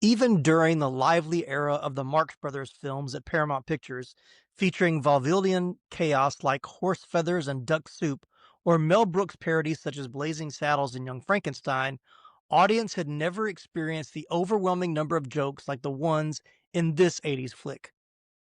Even during the lively era of the Marx Brothers films at Paramount Pictures, featuring vaudevillian chaos like horse feathers and duck soup, or Mel Brooks parodies such as Blazing Saddles and Young Frankenstein, audience had never experienced the overwhelming number of jokes like the ones in this 80s flick.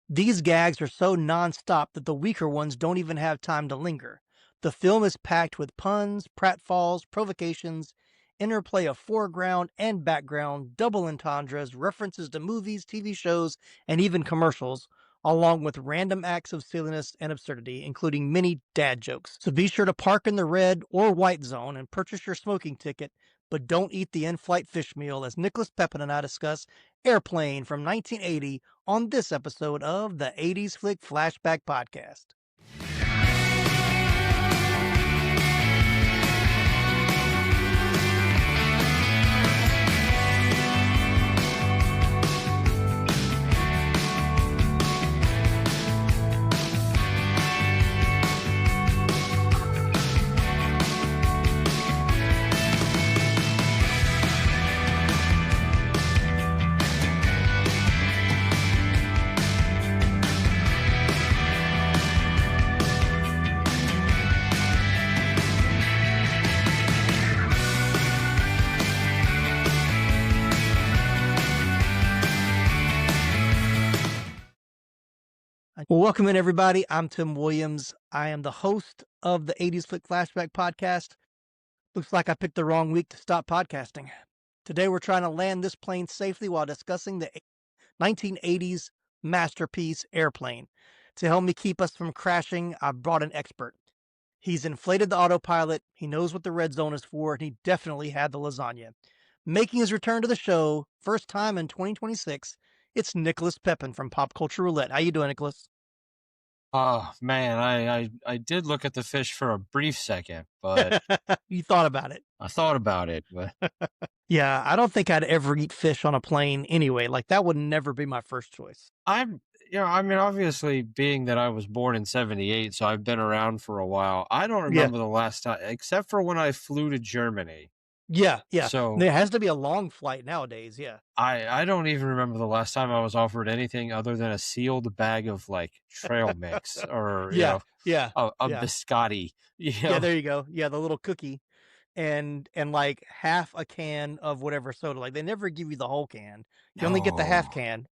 These gags are so nonstop that the weaker ones don't even have time to linger. The film is packed with puns, pratfalls, provocations, interplay of foreground and background, double entendres, references to movies, TV shows, and even commercials, along with random acts of silliness and absurdity, including many dad jokes. So be sure to park in the red or white zone and purchase your smoking ticket, but don't eat the in-flight fish meal as Nicholas Pepin and I discuss Airplane from 1980 on this episode of the 80s Flick Flashback Podcast. Well, welcome in, everybody. I'm Tim Williams. I am the host of the 80s Flick Flashback Podcast. Looks like I picked the wrong week to stop podcasting. Today, we're trying to land this plane safely while discussing the 1980s masterpiece Airplane. To help me keep us from crashing, I brought an expert. He's inflated the autopilot, he knows what the red zone is for, and he definitely had the lasagna. Making his return to the show, first time in 2026, it's Nicholas Pepin from Pop Culture Roulette. How you doing, Nicholas? Oh man, I did look at the fish for a brief second, but You thought about it. I thought about it. But Yeah, I don't think I'd ever eat fish on a plane anyway. Like, that would never be my first choice. I mean, obviously, being that I was born in '78, so I've been around for a while. I don't Yeah. remember the last time, except for when I flew to Germany. Yeah. So There has to be a long flight nowadays. Yeah. I don't even remember the last time I was offered anything other than a sealed bag of like trail mix or Yeah. a Yeah. biscotti. Yeah. There you go. Yeah. The little cookie and like half a can of whatever soda. Like, they never give you the whole can. You only get the half No. can.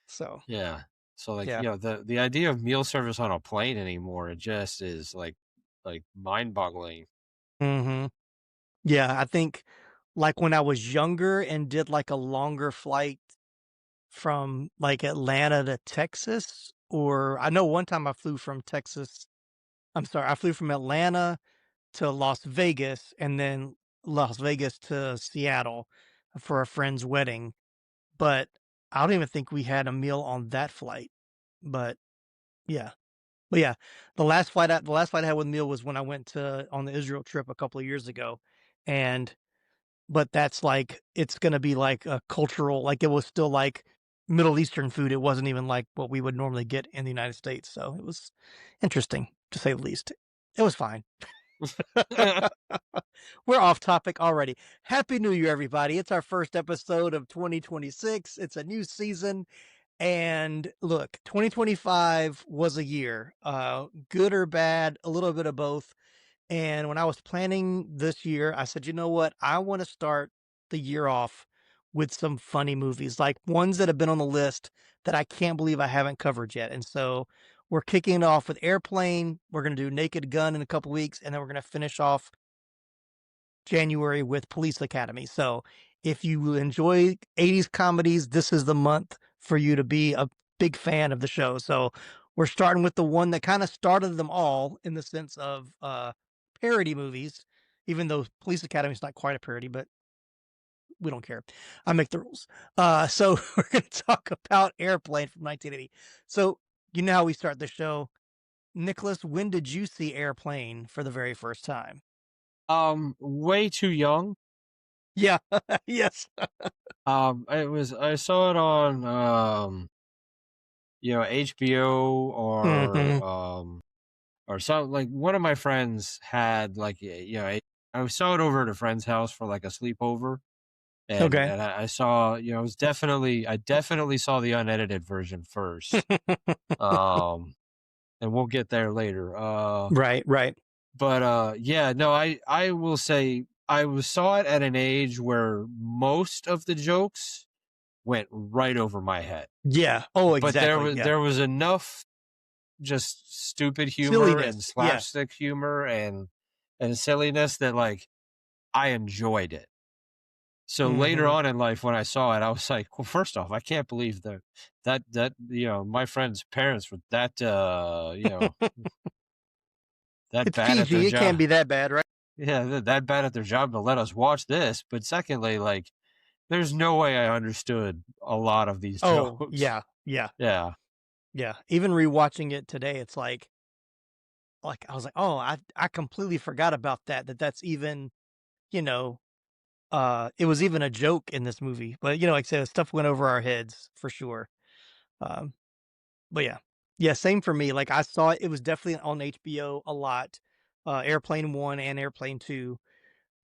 So, Yeah. So like, yeah. the idea of meal service on a plane anymore, it just is like mind-boggling. Hmm. Yeah. I think like when I was younger and did like a longer flight from like Atlanta to Texas, or I know one time I flew from Texas. I'm sorry, I flew from Atlanta to Las Vegas and then Las Vegas to Seattle for a friend's wedding. But I don't even think we had a meal on that flight. But yeah. But yeah, the last flight I had with meal was when I went to on the Israel trip a couple of years ago. And but that's like it's gonna be like a cultural, like it was still like Middle Eastern food. It wasn't even like what we would normally get in the United States. So it was interesting to say the least. It was fine. We're off topic already. Happy New Year, everybody. It's our first episode of 2026. It's a new season. And look, 2025 was a year, good or bad, a little bit of both. And when I was planning this year, I said, you know what? I want to start the year off with some funny movies, like ones that have been on the list that I can't believe I haven't covered yet. And so we're kicking it off with Airplane. We're going to do Naked Gun in a couple weeks, and then we're going to finish off January with Police Academy. So if you enjoy 80s comedies, this is the month for you to be a big fan of the show. So we're starting with the one that kind of started them all in the sense of parody movies, even though Police Academy is not quite a parody, but we don't care. I make the rules. So we're going to talk about Airplane from 1980. So you know how we start the show. Nicholas, when did you see Airplane for the very first time? Way too young. Yeah. Yes. I saw it on HBO Mhm. or some, like one of my friends had like I saw it over at a friend's house for like a sleepover. and Okay. and I saw, it was I definitely saw the unedited version first. Um, and we'll get there later. Right, right. But yeah, no, I will say saw it at an age where most of the jokes went right over my head. Yeah. Oh, But there exactly. was Yeah. there was enough just stupid humor and Silliness. Yeah. slapstick humor and silliness that, like, I enjoyed it. So later Mhm. on in life when I saw it, I was like, well, first off, I can't believe that my friend's parents were that It's bad at their PG. It can't job. be that bad, right? Yeah, that bad at their job to let us watch this. But secondly, like, there's no way I understood a lot of these Oh, jokes. yeah. Yeah. Yeah. Yeah. Even rewatching it today, it's like I was like, "Oh, I completely forgot about that's even, you know, it was even a joke in this movie." But, like I said, stuff went over our heads for sure. Um, but yeah. Yeah, same for me. Like I saw it was definitely on HBO a lot. Airplane 1 and Airplane 2.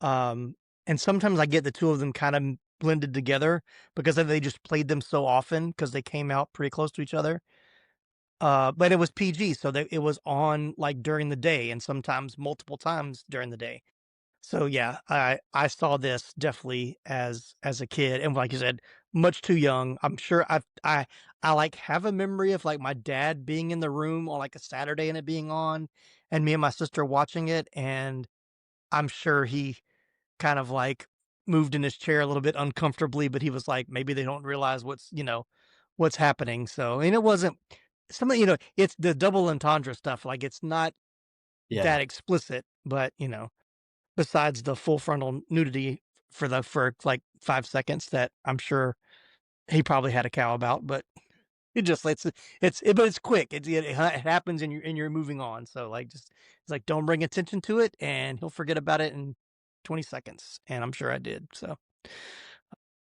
Um, and sometimes I get the 2 of them kind of blended together because they just played them so often because they came out pretty close to each other. But it was PG, so that it was on, like, during the day and sometimes multiple times during the day. So, yeah, I saw this definitely as a kid, and like you said, much too young. I'm sure like, have a memory of, like, my dad being in the room on, like, a Saturday and it being on, and me and my sister watching it, and I'm sure he kind of, like, moved in his chair a little bit uncomfortably, but he was like, "Maybe they don't realize what's happening." So and it wasn't it's the double entendre stuff, like, it's not Yeah. that explicit, but, besides the full frontal nudity for, like, 5 seconds that I'm sure he probably had a cow about, but it just but it's quick. It happens and you're moving on, so, like, just it's like, don't bring attention to it, and he'll forget about it in 20 seconds, and I'm sure I did, so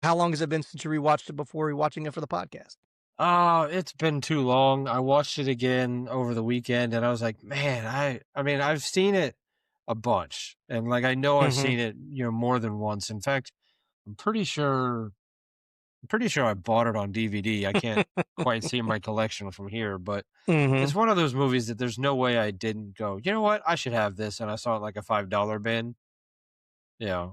how long has it been since you rewatched it before rewatching it for the podcast? It's been too long. I watched it again over the weekend and I was like, man, I mean, I've seen it a bunch. And, like, I know I've Mhm. seen it, more than once. In fact, I'm pretty sure I bought it on DVD. I can't quite see my collection from here, but it's Mhm. one of those movies that there's no way I didn't go, you know what? I should have this. And I saw it like a $5 bin. Yeah.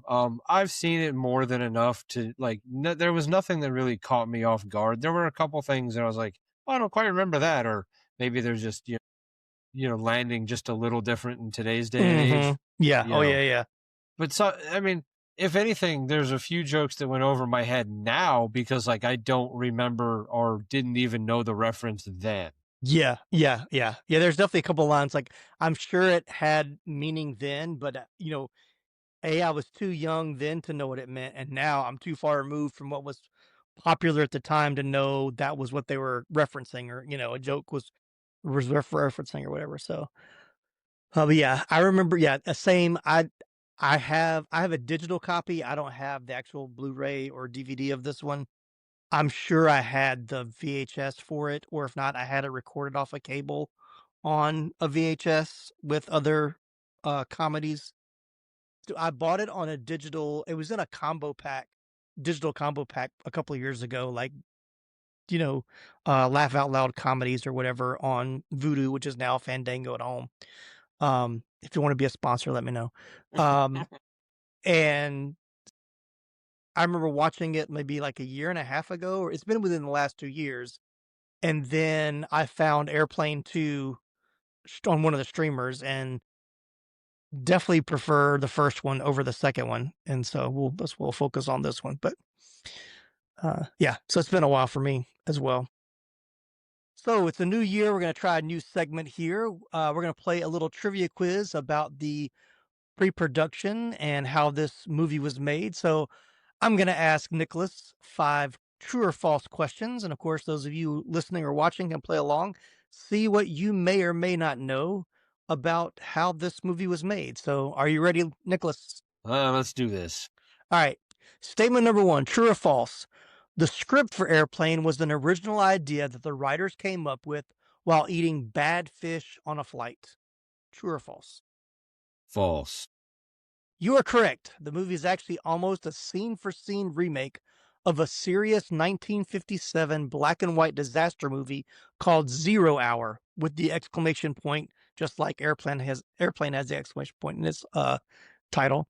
I've seen it more than enough to, like, there was nothing that really caught me off guard. There were a couple things that I was like, oh, I don't quite remember that. Or maybe there's just, landing just a little different in today's day and age, Mhm. Yeah. you Oh, yeah, know. yeah. But so, I mean, if anything, there's a few jokes that went over my head now because, like, I don't remember or didn't even know the reference then. Yeah, yeah, yeah. Yeah, there's definitely a couple lines, like, I'm sure it had meaning then, but, A, I was too young then to know what it meant, and now I'm too far removed from what was popular at the time to know that was what they were referencing or, a joke was referencing or whatever, so, but yeah, I remember yeah, the same, I have a digital copy, I don't have the actual Blu-ray or DVD of this one. I'm sure I had the VHS for it, or if not, I had it recorded off a cable on a VHS with other, comedies. I bought it on a digital it was in a digital combo pack a couple of years ago, like, Laugh Out Loud comedies or whatever on Vudu, which is now Fandango at home. If you wanna be a sponsor, let me know. Um, and I remember watching it maybe like a year and a half ago, or it's been within the last 2 years, and then I found Airplane 2 on one of the streamers and definitely prefer the first one over the second one, and so we'll focus on this one, but, yeah, so it's been a while for me as well. So it's a new year, we're gonna try a new segment here, we're gonna play a little trivia quiz about the pre-production and how this movie was made. So I'm going to ask Nicholas 5 true or false questions. And of course, those of you listening or watching can play along, see what you may or may not know about how this movie was made. So are you ready, Nicholas? Let's do this. All right. Statement number 1, true or false? The script for Airplane was an original idea that the writers came up with while eating bad fish on a flight. True or false? False. You are correct. The movie is actually almost a scene for scene remake of a serious 1957 black and white disaster movie called Zero Hour, with the exclamation point, just like Airplane has the exclamation point in its title.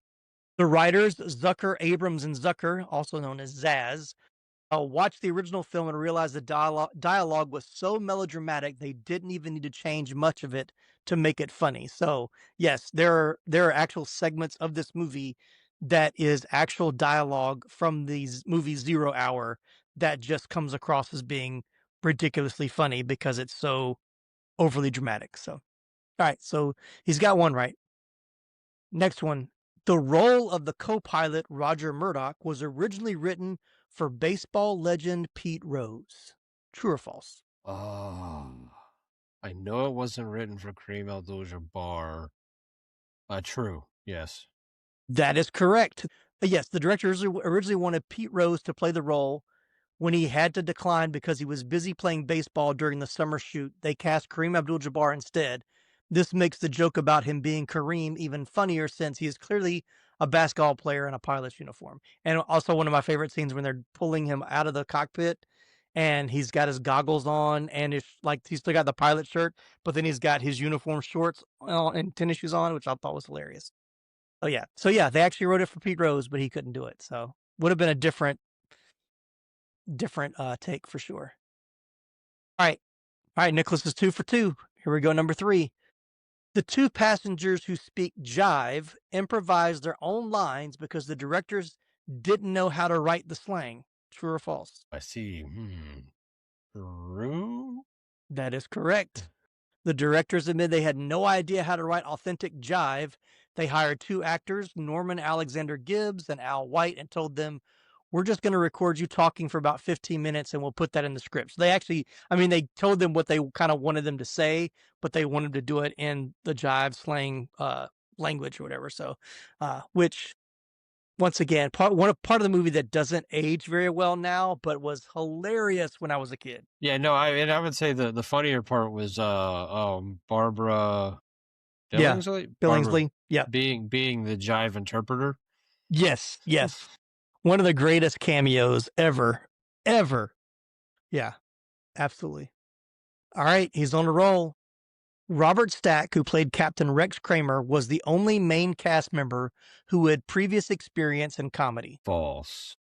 The writers, Zucker, Abrams, and Zucker, also known as Zaz, watched the original film and realized the dialogue was so melodramatic they didn't even need to change much of it to make it funny. So yes, there are actual segments of this movie that is actual dialogue from these movie Zero Hour that just comes across as being ridiculously funny because it's so overly dramatic. So all right, so he's got one right. Next one. The role of the co-pilot Roger Murdoch was originally written for baseball legend Pete Rose. True or false? Oh, I know it wasn't written for Kareem Abdul-Jabbar. True. Yes. That is correct. Yes, the director originally wanted Pete Rose to play the role. When he had to decline because he was busy playing baseball during the summer shoot, they cast Kareem Abdul-Jabbar instead. This makes the joke about him being Kareem even funnier since he is clearly a basketball player in a pilot's uniform. And also one of my favorite scenes when they're pulling him out of the cockpit and he's got his goggles on and it's like he's still got the pilot shirt, but then he's got his uniform shorts and tennis shoes on, which I thought was hilarious. Oh yeah. So yeah, they actually wrote it for Pete Rose, but he couldn't do it. So would have been a different take for sure. All right. All right. Nicholas is 2 for 2. Here we go. Number 3. The two passengers who speak jive improvise their own lines because the directors didn't know how to write the slang. True or false? I see. True? That is correct. The directors admitted they had no idea how to write authentic jive. They hired two actors, Norman Alexander Gibbs and Al White, and told them, "We're just going to record you talking for about 15 minutes and we'll put that in the script." So they actually, I mean, they told them what they kind of wanted them to say, but they wanted to do it in the jive slang language or whatever. So, which once again, part of the movie that doesn't age very well now, but was hilarious when I was a kid. Yeah, no, I would say the funnier part was Barbara Yeah, Billingsley? Barbara Billingsley. Yeah. being the jive interpreter. Yes. Yes. One of the greatest cameos ever, ever. Yeah, absolutely. All right, he's on a roll. Robert Stack, who played Captain Rex Kramer, was the only main cast member who had previous experience in comedy. False.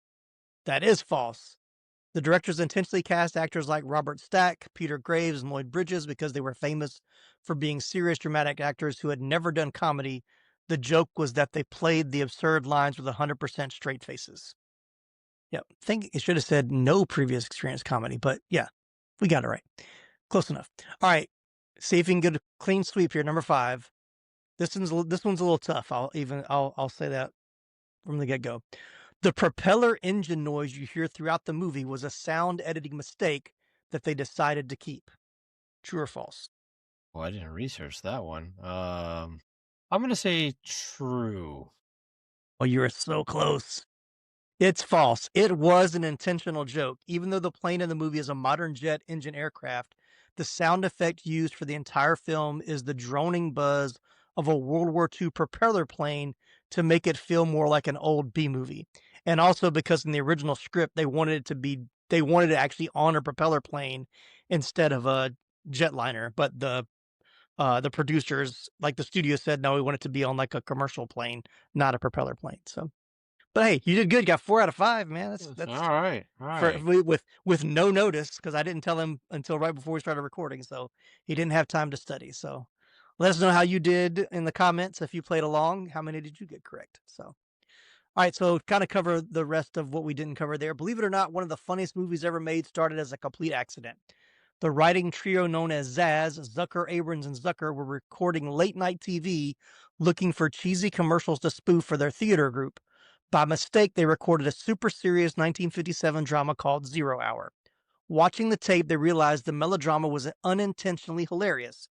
That is false. The directors intentionally cast actors like Robert Stack, Peter Graves, and Lloyd Bridges because they were famous for being serious dramatic actors who had never done comedy. The joke was that they played the absurd lines with 100% straight faces. Yeah, I think it should have said no previous experience comedy, but yeah, we got it right. Close enough. All right, see if you can get a clean sweep here. Number 5. This one's a little tough. I'll say that from the get go. The propeller engine noise you hear throughout the movie was a sound editing mistake that they decided to keep. True or false? Well, I didn't research that one. I'm gonna say true. Oh, you were so close. It's false. It was an intentional joke. Even though the plane in the movie is a modern jet engine aircraft, the sound effect used for the entire film is the droning buzz of a World War II propeller plane to make it feel more like an old B movie. And also because in the original script they wanted to actually honor a propeller plane instead of a jetliner, but the producers, like the studio said, no, we want it to be on like a commercial plane, not a propeller plane. So but hey, you did good. Got 4 out of 5, man. That's All right, all for right. with no notice because I didn't tell him until right before we started recording, so he didn't have time to study. So let us know how you did in the comments if you played along. How many did you get correct? So all right, so kind of cover the rest of what we didn't cover there. Believe it or not, one of the funniest movies ever made started as a complete accident. The writing trio known as Zaz, Zucker, Abrams, and Zucker were recording late night TV looking for cheesy commercials to spoof for their theater group. By mistake, they recorded a super serious 1957 drama called Zero Hour. Watching the tape, they realized the melodrama was unintentionally hilarious.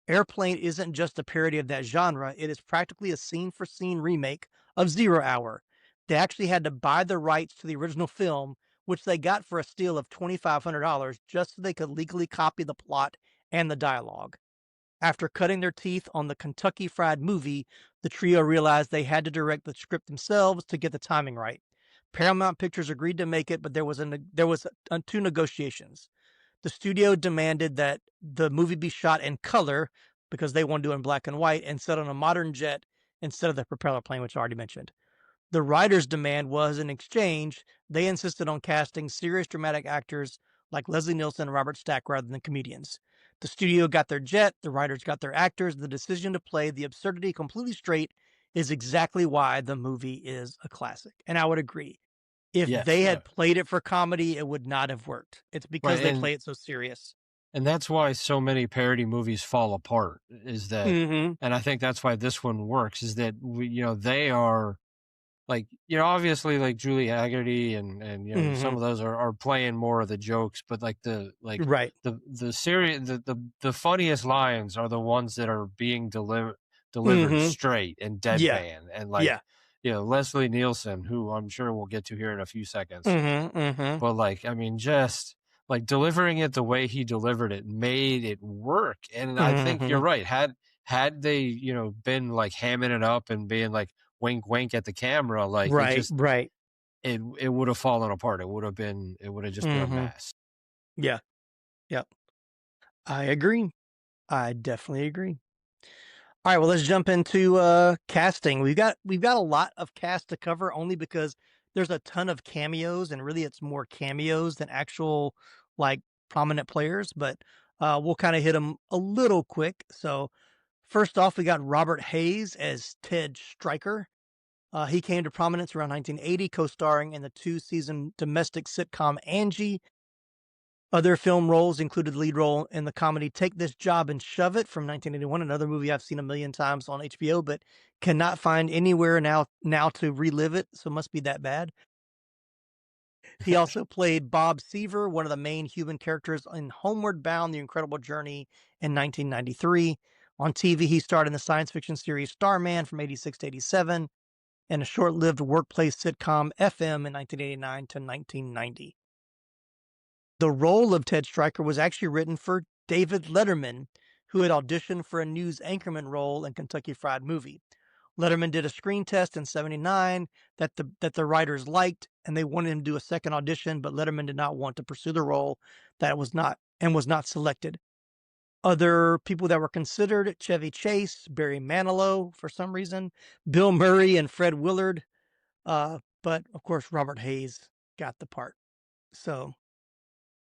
Airplane isn't just a parody of that genre, it is practically a scene for scene remake of Zero Hour. They actually had to buy the rights to the original film, which they got for a steal of $2,500 just so they could legally copy the plot and the dialogue. After cutting their teeth on the Kentucky Fried Movie, the trio realized they had to direct the script themselves to get the timing right. Paramount Pictures agreed to make it, but there was two negotiations. The studio demanded that the movie be shot in color because they wanted to do it in black and white and set on a modern jet instead of the propeller plane, which I already mentioned. The writer's demand was, in exchange, they insisted on casting serious dramatic actors like Leslie Nielsen and Robert Stack rather than comedians. The studio got their jet, the writers got their actors. The decision to play the absurdity completely straight is exactly why the movie is a classic. And I would agree. If Yes, they yeah, had played it for comedy, it would not have worked. It's right, because they play it so serious. and that's why so many parody movies fall apart. Is that, Mhm. and I think that's why this one works. Is that they are like, obviously, like Julie Haggerty and some Mhm. of those are playing more of the jokes, but like Right. the serious the funniest lines are the ones that are being delivered Mhm. straight and Yeah. deadpan, and like, Yeah. Leslie Nielsen, who I'm sure we'll get to here in a few seconds, Mhm. Mhm. but like, I mean, just like delivering it the way he delivered it made it work. And I think you're Mhm. right. Had they, been like hamming it up and being like wink wink at the camera, like Right. Right. it would have fallen apart. It would have just been a Mhm. mess. Yeah. Yep. I agree. I definitely agree. All right, well, let's jump into casting. We've got a lot of cast to cover only because there's a ton of cameos, and really it's more cameos than actual like prominent players. But we'll kind of hit them a little quick. So first off, we got Robert Hayes as Ted Stryker. He came to prominence around 1980, co-starring in the two-season domestic sitcom Angie. Other film roles included the lead role in the comedy Take This Job and Shove It from 1981, another movie I've seen a million times on HBO, but cannot find anywhere now to relive it, so it must be that bad. He also played Bob Seaver, one of the main human characters in Homeward Bound: The Incredible Journey in 1993. On TV, he starred in the science fiction series Starman from 86 to 87 and a short-lived workplace sitcom FM in 1989 to 1990. The role of Ted Stryker was actually written for David Letterman, who had auditioned for a news anchorman role in Kentucky Fried Movie. Letterman did a screen test in '79 that the writers liked, and they wanted him to do a second audition, but Letterman did not want to pursue the role that was not selected. Other people that were considered: Chevy Chase, Barry Manilow for some reason, Bill Murray, and Fred Willard. But of course, Robert Hayes got the part. So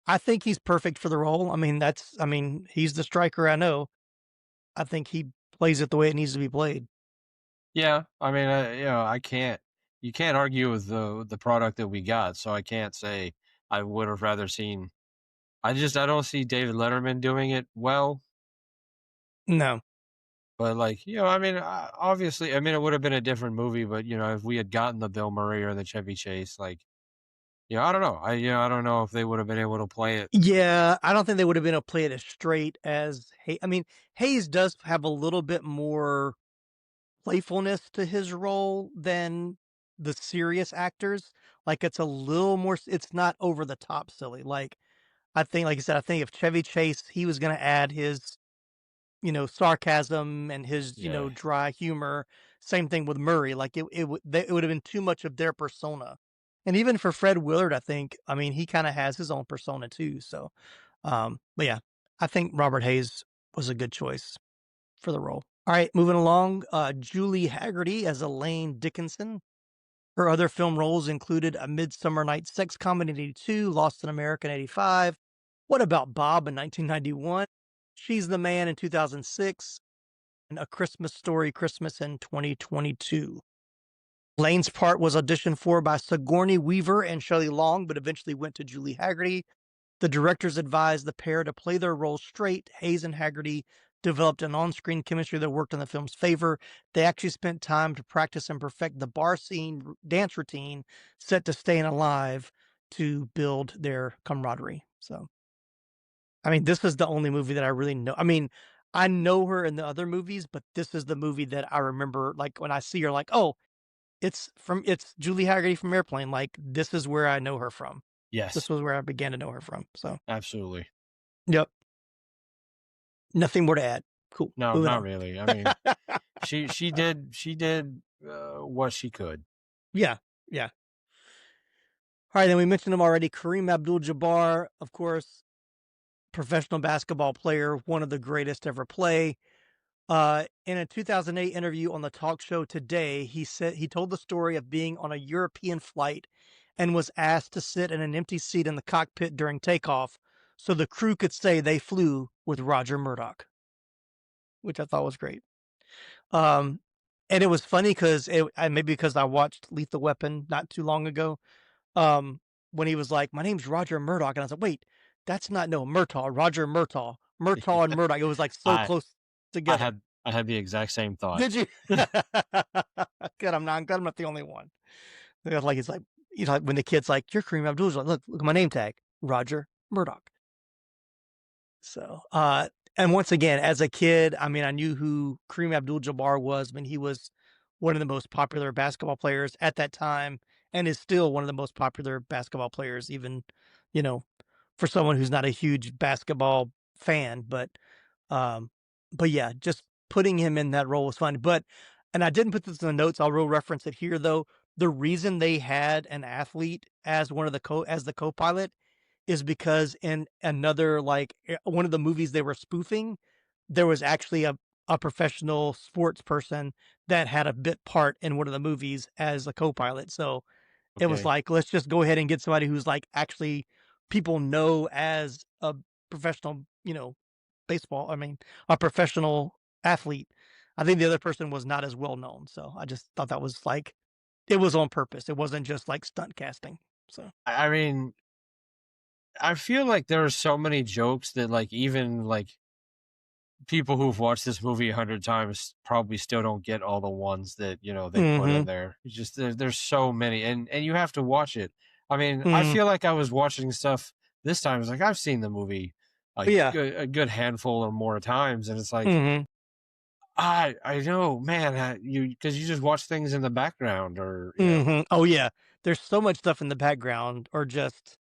I think he's perfect for the role. He's the striker I know. I think he plays it the way it needs to be played. Yeah, I mean, I can't. You can't argue with the product that we got. So I can't say I would have rather seen. I don't see David Letterman doing it well. No. But like, I mean, obviously, I mean, it would have been a different movie. But if we had gotten the Bill Murray or the Chevy Chase, like, I don't know. I don't know if they would have been able to play it. Yeah, I don't think they would have been able to play it as straight as Hayes does have a little bit more playfulness to his role than the serious actors. Like it's a little more it's not over the top silly. Like I said, I think if Chevy Chase, he was going to add his sarcasm and his, Yeah, dry humor. Same thing with Murray. Like it would have been too much of their persona. And even for Fred Willard, I think, he kind of has his own persona too. So, but yeah, I think Robert Hayes was a good choice for the role. All right, moving along. Julie Haggerty as Elaine Dickinson. Her other film roles included A Midsummer Night's Sex Comedy in '82, Lost in America in '85, What About Bob in 1991, She's the Man in 2006, and A Christmas Story Christmas in 2022. Lane's part was auditioned for by Sigourney Weaver and Shelley Long, but eventually went to Julie Haggerty. The directors advised the pair to play their roles straight. Hayes and Haggerty developed an on screen chemistry that worked in the film's favor. They actually spent time to practice and perfect the bar scene dance routine set to Staying Alive to build their camaraderie. So, this is the only movie that I really know. I know her in the other movies, but this is the movie that I remember. Like when I see her, like, oh, it's Julie Haggerty from Airplane. Like this is where I know her from. yes, This was where I began to know her from. So, absolutely. yep. Nothing more to add. Cool. No, Moving not on. really. I mean, she did what she could. Yeah. Yeah. All right. Then we mentioned him already. Kareem Abdul-Jabbar, of course, professional basketball player, one of the greatest to ever play. In a 2008 interview on the talk show Today, he said he told the story of being on a European flight and was asked to sit in an empty seat in the cockpit during takeoff so the crew could say they flew with Roger Murdoch, which I thought was great. Um, and it was funny because maybe because I watched Lethal Weapon not too long ago. Um, when he was like, "My name's Roger Murdoch," and I was like, "Wait, that's not no Murtaugh, Roger Murtaugh, Murtaugh and Murdoch." It was like so I close I together. had I had the exact same thought. Did you? Good. I'm not the only one. Like he's like when the kid's like, "You're Kareem Abdul-Jabbar. Look at my name tag, Roger Murdoch." So, and once again, as a kid, I mean, I knew who Kareem Abdul-Jabbar was. I mean, he was one of the most popular basketball players at that time, and is still one of the most popular basketball players, even, you know, for someone who's not a huge basketball fan. Um, but yeah, just putting him in that role was fun. And I didn't put this in the notes. I'll real reference it here though. The reason they had an athlete as one of the as the co-pilot is because in another one of the movies they were spoofing, there was actually a professional sports person that had a bit part in one of the movies as a co-pilot. So it was Okay. like, let's just go ahead and get somebody who's like actually people know as a professional, baseball. I mean, a professional athlete. I think the other person was not as well known. So I just thought that was like, it was on purpose. It wasn't just like stunt casting. So, I mean, I feel like there are so many jokes that like even like people who've watched this movie 100 times probably still don't get all the ones that they put in mm-hmm, there. It's just there's so many, and you have to watch it. I mean, I mm, feel like I was watching stuff this time. It's like I've seen the movie like yeah, a good handful or more times, and it's like mm-hmm, I know, man, you because you just watch things in the background or mm-hmm. Oh yeah, there's so much stuff in the background, or just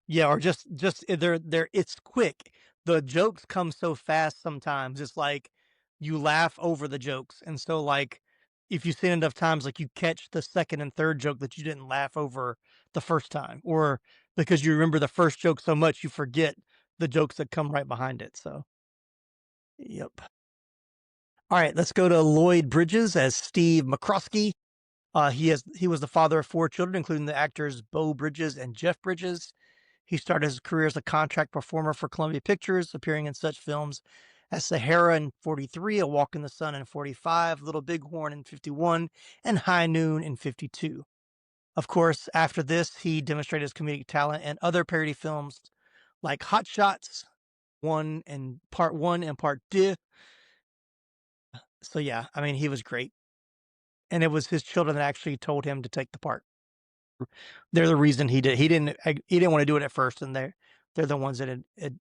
yeah, or just they're it's quick. The jokes come so fast sometimes. It's like you laugh over the jokes. And so like if you see it enough times, like you catch the second and third joke that you didn't laugh over the first time. Or because you remember the first joke so much you forget the jokes that come right behind it. So yep. All right, let's go to Lloyd Bridges as Steve McCroskey. He was the father of four children, including the actors Beau Bridges and Jeff Bridges. He started his career as a contract performer for Columbia Pictures, appearing in such films as Sahara in 43, A Walk in the Sun in 45, Little Bighorn in 51, and High Noon in 52. Of course, after this, he demonstrated his comedic talent in other parody films like Hot Shots, one and part two. So yeah, I mean, he was great. And it was his children that actually told him to take the part. They're the reason he did. He didn't want to do it at first, and they're the ones that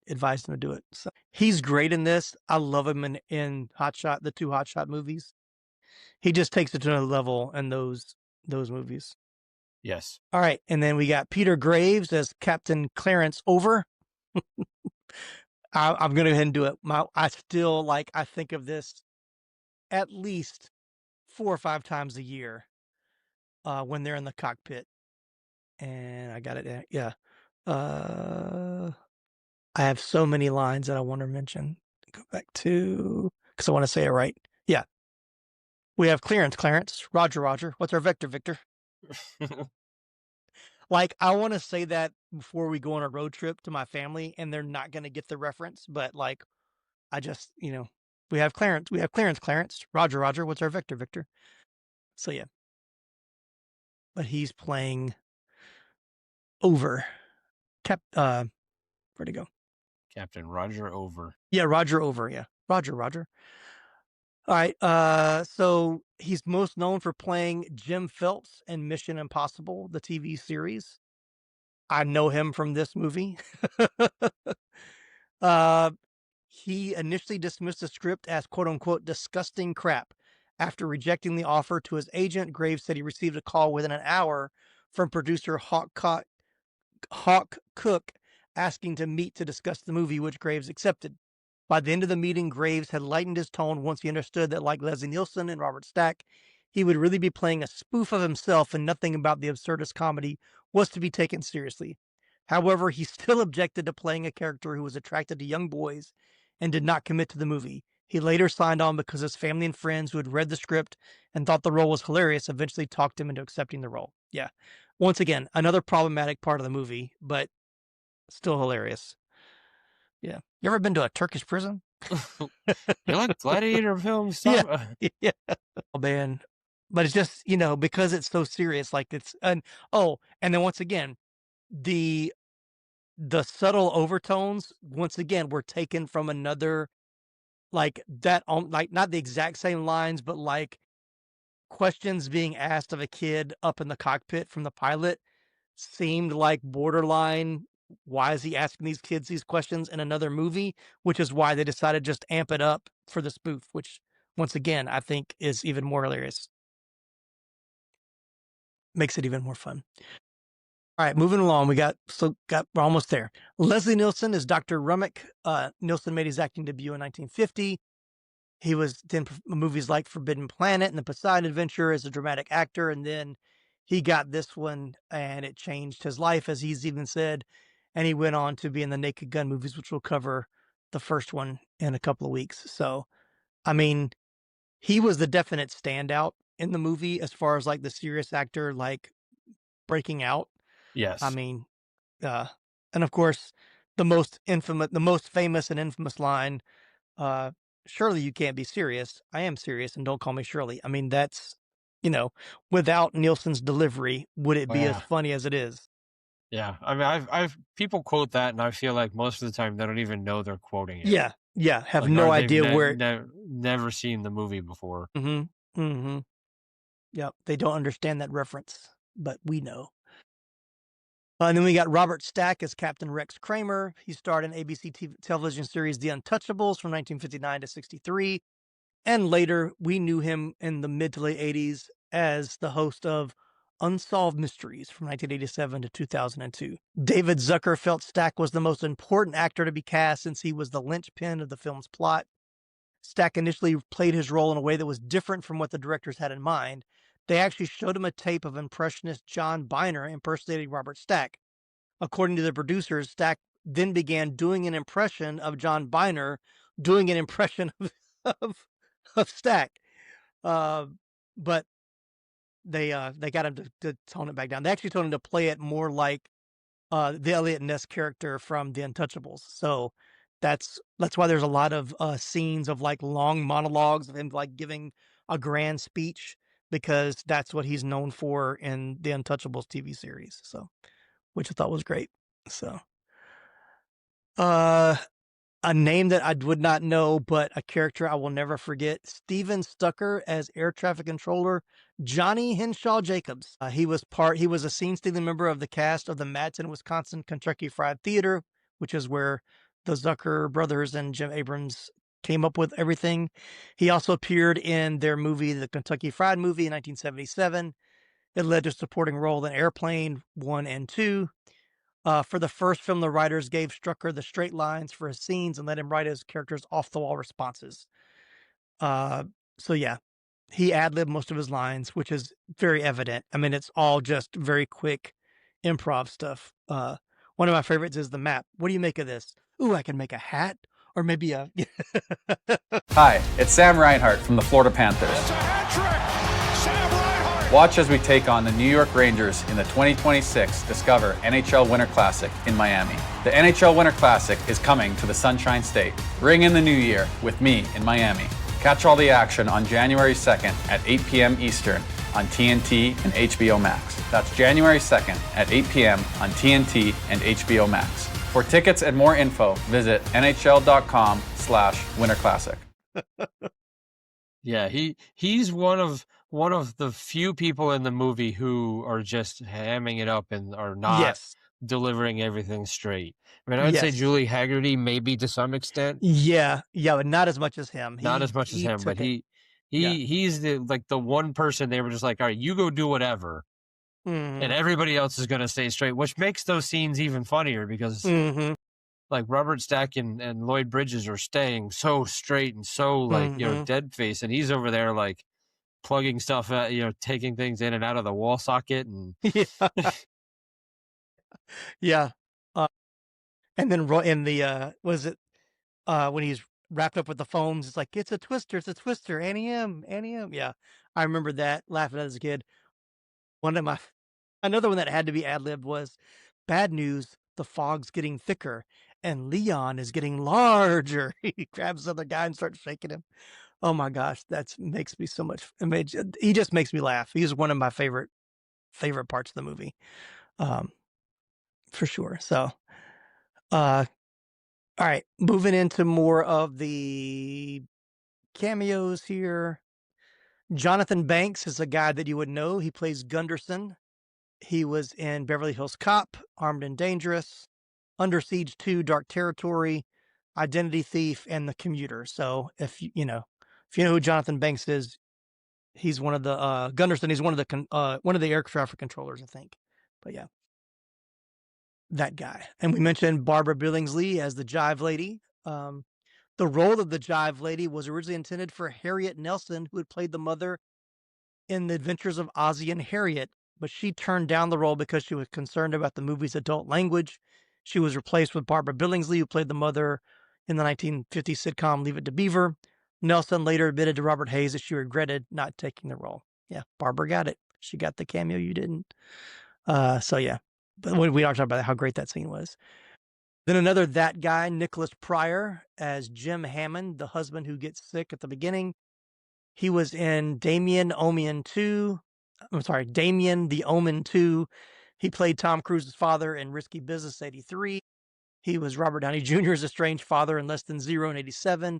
advised him to do it. So he's great in this. I love him in Hot Shot, the two Hot Shot movies. He just takes it to another level in those movies. yes, All right, and then we got Peter Graves as Captain Clarence Over. I'm gonna go ahead and do it. I still I think of this at least 4 or 5 times a year when they're in the cockpit, and I got it. Yeah. Uh, I have so many lines that I want to mention. Go back to because I want to say it right. Yeah, we have clearance, Clarence. Roger, Roger. What's our vector, Victor? Like I want to say that before we go on a road trip to my family, and they're not going to get the reference. But like, I just we have Clarence. We have clearance, Clarence. Roger, Roger. What's our vector, Victor? So yeah, but he's playing over. Kept. Where'd he go? Captain Roger Over. Yeah, Roger over. Yeah, Roger, Roger. All right. So he's most known for playing Jim Phelps in Mission Impossible, the TV series. I know him from this movie. uh, he initially dismissed the script as "quote unquote" disgusting crap. After rejecting the offer to his agent, Graves said he received a call within an hour from producer Hawk Cook asking to meet to discuss the movie, which Graves accepted. By the end of the meeting, Graves had lightened his tone once he understood that, like Leslie Nielsen and Robert Stack, he would really be playing a spoof of himself and nothing about the absurdist comedy was to be taken seriously. However, he still objected to playing a character who was attracted to young boys and did not commit to the movie. He later signed on because his family and friends who had read the script and thought the role was hilarious eventually talked him into accepting the role. Yeah. Once again, another problematic part of the movie, but still hilarious. Yeah. You ever been to a Turkish prison? You like gladiator films? Yeah. Yeah. Oh, man. But it's just, because it's so serious, like and then once again, the subtle overtones, once again, were taken from another, like that, like not the exact same lines, but like questions being asked of a kid up in the cockpit from the pilot seemed like borderline. Why is he asking these kids these questions in another movie? Which is why they decided just amp it up for the spoof, which once again I think is even more hilarious. Makes it even more fun. All right, moving along. We're almost there. Leslie Nielsen is Dr. Rummick. Nielsen made his acting debut in 1950. He was in movies like Forbidden Planet and The Poseidon Adventure as a dramatic actor, and then he got this one, and it changed his life, as he's even said. And he went on to be in the Naked Gun movies, which we'll cover the first one in a couple of weeks. So, I mean, he was the definite standout in the movie as far as like the serious actor, like breaking out. I Yes. mean, and of course, the most famous and infamous line, uh, "Surely you can't be serious. I am serious, and don't call me Shirley." I mean, that's, you know, without Nielsen's delivery, would it Oh, be as yeah. funny as it is? Yeah. I mean, I've people quote that, and I feel like most of the time they don't even know they're quoting it. Yeah, yeah. Have Like, no or they've idea where. never seen the movie before. Mm-hmm. Mm-hmm. Yep. They don't understand that reference, but we know. And then we got Robert Stack as Captain Rex Kramer. He starred in ABC television series The Untouchables from 1959 to 63. And later, we knew him in the mid to late 80s as the host of Unsolved Mysteries from 1987 to 2002. David Zucker felt Stack was the most important actor to be cast since he was the linchpin of the film's plot. Stack initially played his role in a way that was different from what the directors had in mind. They actually showed him a tape of impressionist John Byner impersonating Robert Stack. According to the producers, Stack then began doing an impression of John Byner, doing an impression of, of Stack. But they got him to tone it back down. They actually told him to play it more like the Elliot Ness character from The Untouchables. So that's why there's a lot of scenes of like long monologues of him like giving a grand speech, because that's what he's known for in the Untouchables TV series. So, which I thought was great. So, uh, a name that I would not know, but a character I will never forget. Steven Stucker as air traffic controller Johnny Henshaw Jacobs. He was a scene stealing member of the cast of the Madison, Wisconsin Kentucky Fried Theater, which is where the Zucker brothers and Jim Abrams came up with everything. He also appeared in their movie, the Kentucky Fried Movie in 1977. It led to a supporting role in Airplane 1 and 2. For the first film, the writers gave Strucker the straight lines for his scenes and let him write his characters off the wall responses. Uh, so yeah, he ad libbed most of his lines, which is very evident. I mean, it's all just very quick improv stuff. One of my favorites is the map. What do you make of this? Ooh, I can make a hat, or maybe a. Hi, it's Sam Reinhart from the Florida Panthers. It's a hat trick! Sam Reinhart! Watch as we take on the New York Rangers in the 2026 Discover NHL Winter Classic in Miami. The NHL Winter Classic is coming to the Sunshine State. Ring in the new year with me in Miami. Catch all the action on January 2nd at 8 p.m. Eastern on TNT and HBO Max. That's January 2nd at 8 p.m. on TNT and HBO Max. For tickets and more info, visit nhl.com/Winter Classic. Yeah, he's one of the few people in the movie who are just hamming it up and are not Yes. delivering everything straight. I mean, I would say Yes. Julie Haggerty maybe to some extent, Yeah, but not as much as him. not as much as him, but took it. he's the one person they were just like, all right, you go do whatever, Mhm. and everybody else is going to stay straight, which makes those scenes even funnier because Mhm. like Robert Stack and Lloyd Bridges are staying so straight and so like, dead face, and he's over there like plugging stuff out, taking things in and out of the wall socket, and Yeah. Yeah. And then in the was it when he's wrapped up with the foams, it's like, it's a twister, Annie M. Yeah. I remember that, laughing as a kid. One of my another one that had to be ad-libbed was bad news, the fog's getting thicker and Leon is getting larger. He grabs the other guy and starts shaking him. Oh my gosh, that makes me so much. He just makes me laugh. He's one of my favorite parts of the movie, for sure. So, all right, moving into more of the cameos here. Jonathan Banks is a guy that you would know. He plays Gunderson. He was in Beverly Hills Cop, Armed and Dangerous, Under Siege 2, Dark Territory, Identity Thief, and The Commuter. So if you know who Jonathan Banks is, he's one of the Gunderson. He's one of the air traffic controllers, I think. But yeah, that guy. And we mentioned Barbara Billingsley as the Jive Lady. The role of the Jive Lady was originally intended for Harriet Nelson, who had played the mother in The Adventures of Ozzie and Harriet, but she turned down the role because she was concerned about the movie's adult language. She was replaced with Barbara Billingsley, who played the mother in the 1950s sitcom Leave It to Beaver. Nelson later admitted to Robert Hayes that she regretted not taking the role. Yeah, Barbara got it. She got the cameo, you didn't. So yeah, but we are talking about how great that scene was. Then another that guy, Nicholas Pryor, as Jim Hammond, the husband who gets sick at the beginning. He was in Damien the Omen 2. He played Tom Cruise's father in Risky Business 83. He was Robert Downey Jr.'s estranged father in Less Than Zero in 87.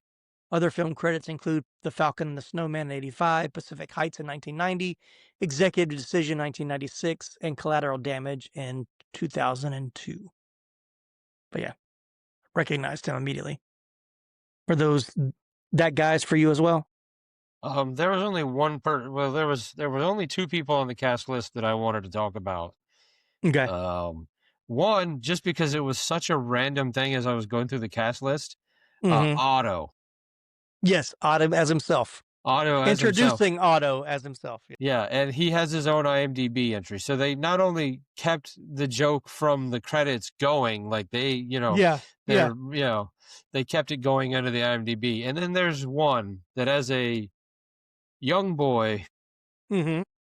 Other film credits include The Falcon and the Snowman in 85, Pacific Heights in 1990, Executive Decision 1996, and Collateral Damage in 2002. But yeah, recognized him immediately. Were those that guys for you as well? There was only one well, there were only two people on the cast list that I wanted to talk about. Okay. One, just because it was such a random thing as I was going through the cast list, Otto. Yes, Otto as himself. Introducing Otto as himself. Yeah, and he has his own IMDb entry. So they not only kept the joke from the credits going, like they kept it going under the IMDb. And then there's one that as a young boy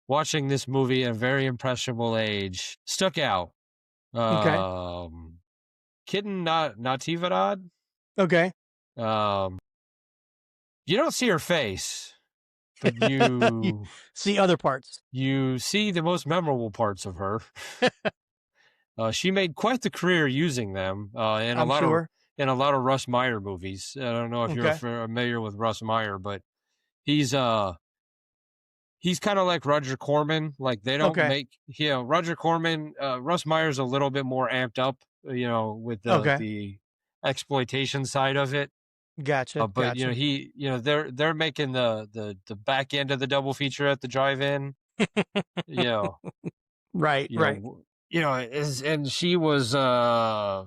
watching this movie at a very impressionable age stuck out. Okay. Kitten Natividad. Okay. You don't see her face, but you see other parts. You see the most memorable parts of her. She made quite the career using them in a lot of Russ Meyer movies. I don't know if you're familiar with Russ Meyer, but he's kind of like Roger Corman. Like they don't make Roger Corman. Russ Meyer's a little bit more amped up, with the exploitation side of it. Gotcha. But they're making the back end of the double feature at the drive-in. Right. And she was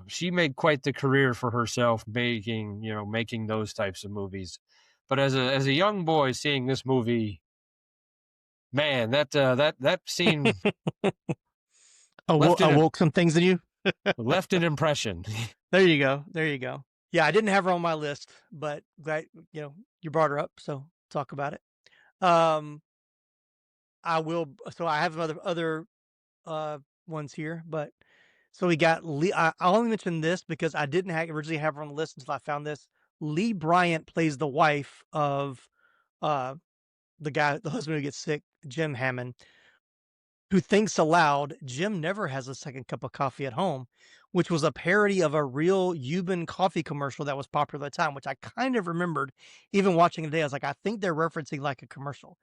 she made quite the career for herself making those types of movies. But as a young boy seeing this movie, man, that scene awoke some things in you. Left an impression. There you go. Yeah, I didn't have her on my list, but glad you brought her up, so talk about it. I will. So I have other ones here, but so we got Lee. I only mentioned this because I didn't originally have her on the list until I found this. Lee Bryant plays the wife of the husband who gets sick, Jim Hammond, who thinks aloud. Jim never has a second cup of coffee at home, which was a parody of a real Euban coffee commercial that was popular at the time, which I kind of remembered even watching it today. I was like, I think they're referencing like a commercial.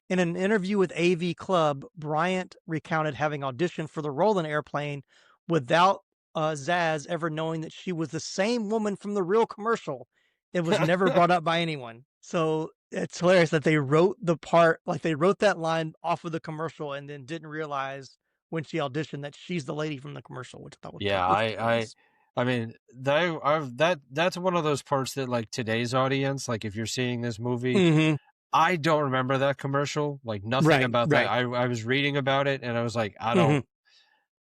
In an interview with AV Club, Bryant recounted having auditioned for the role in Airplane without Zaz ever knowing that she was the same woman from the real commercial. It was never brought up by anyone. So it's hilarious that they wrote the part, like they wrote that line off of the commercial and then didn't realize when she auditioned that she's the lady from the commercial, which I thought was I mean, that's one of those parts that like today's audience, like if you're seeing this movie, Mhm. I don't remember that commercial. Like nothing Right, about that. right. I was reading about it and I was like, I don't Mhm.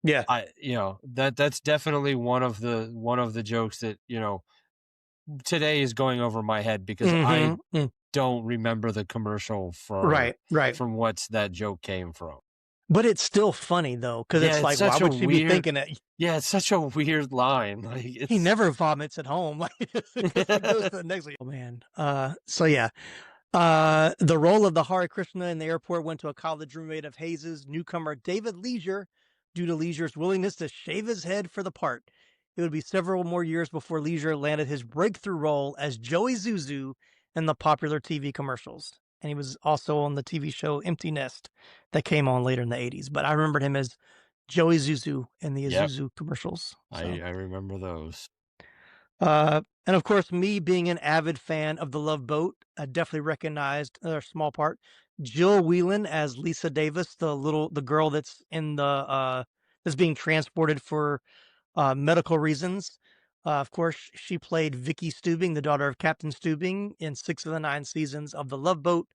Yeah. that's definitely one of the jokes that, today is going over my head because I Mhm. Mm. don't remember the commercial Right, right. from what that joke came from. But it's still funny though, because Yeah, it's it's like, why such a would she be weird thinking it? yeah, it's such a weird line. Like He it's never vomits at home. Like it goes to the next one. Oh man. So yeah. The role of the Hare Krishna in the airport went to a college roommate of Hayes's, newcomer David Leisure, due to Leisure's willingness to shave his head for the part. It would be several more years before Leisure landed his breakthrough role as Joey Zuzu in the popular TV commercials. And he was also on the TV show Empty Nest that came on later in the 80s. But I remembered him as Joey Zuzu in the Yep, Zuzu commercials. So. I remember those. And of course, me being an avid fan of The Love Boat, I definitely recognized a small part Jill Whelan as Lisa Davis, the girl that's in that's being transported for medical reasons. Of course, she played Vicky Steubing, the daughter of Captain Steubing, in 6 of the 9 seasons of The Love Boat.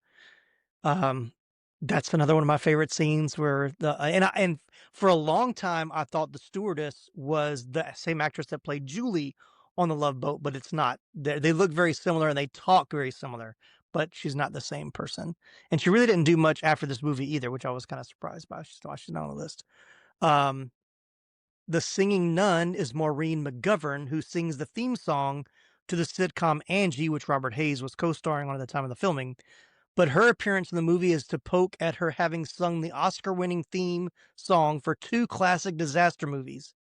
Um, that's another one of my favorite scenes where and for a long time I thought the stewardess was the same actress that played Julie on the Love Boat, but it's not. They look very similar and they talk very similar, but she's not the same person. And she really didn't do much after this movie either, which I was kind of surprised by. She's not on the list. Um, the singing nun is Maureen McGovern, who sings the theme song to the sitcom Angie, which Robert Hayes was co-starring on at the time of the filming. But her appearance in the movie is to poke at her having sung the Oscar-winning theme song for 2 classic disaster movies,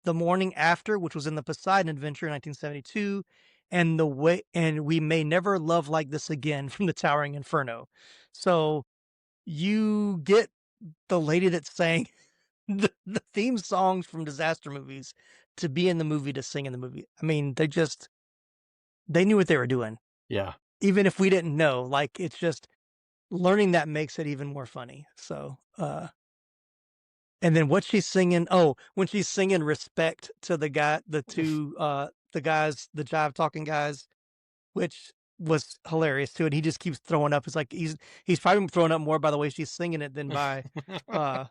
The Morning After, which was in the Poseidon Adventure in 1972, and We May Never Love Like This Again from the Towering Inferno. So you get the lady that sang the theme songs from disaster movies to be in the movie, to sing in the movie. I mean, they knew what they were doing. Yeah. Even if we didn't know, like, it's just learning that makes it even more funny. So, and then what she's singing, when she's singing respect to the guys, the jive talking guys, which was hilarious too. And he just keeps throwing up. It's like he's probably throwing up more by the way she's singing it uh,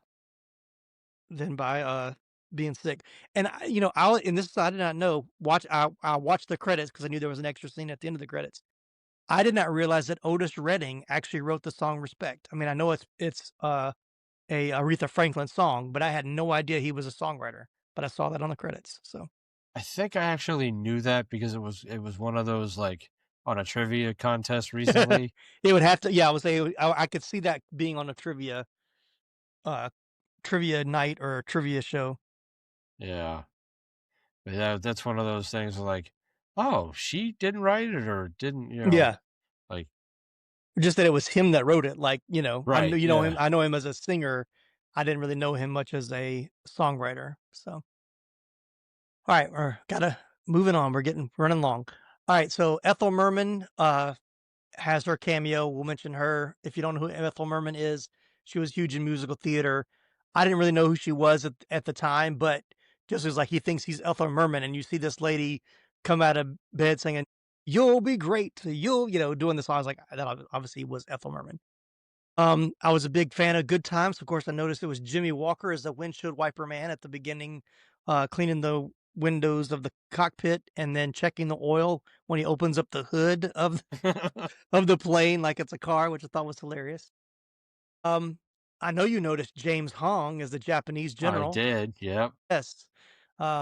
than by being sick. And I did not know. I watched the credits because I knew there was an extra scene at the end of the credits. I did not realize that Otis Redding actually wrote the song "Respect." I mean, I know it's a Aretha Franklin song, but I had no idea he was a songwriter. But I saw that on the credits. So I think I actually knew that because it was one of those like on a trivia contest recently. it would have to. Yeah, I could see that being on a uh, trivia night or a trivia show. Yeah. But yeah, that's one of those things like, oh, she didn't write it or didn't, Yeah, like just that it was him that wrote it. Like I know right, him. yeah. I know him as a singer. I didn't really know him much as a songwriter. So all right, we're gotta moving on. We're running long. All right, so Ethel Merman has her cameo. We'll mention her. If you don't know who Ethel Merman is, she was huge in musical theater. I didn't really know who she was at the time, but just as like he thinks he's Ethel Merman, and you see this lady come out of bed singing, "You'll be great," doing the song. I was like, that obviously was Ethel Merman. I was a big fan of Good Times. Of course, I noticed it was Jimmy Walker as the windshield wiper man at the beginning, cleaning the windows of the cockpit and then checking the oil when he opens up the hood of the plane like it's a car, which I thought was hilarious. Um, I know you noticed James Hong as the Japanese I general. did. Yep. Yes.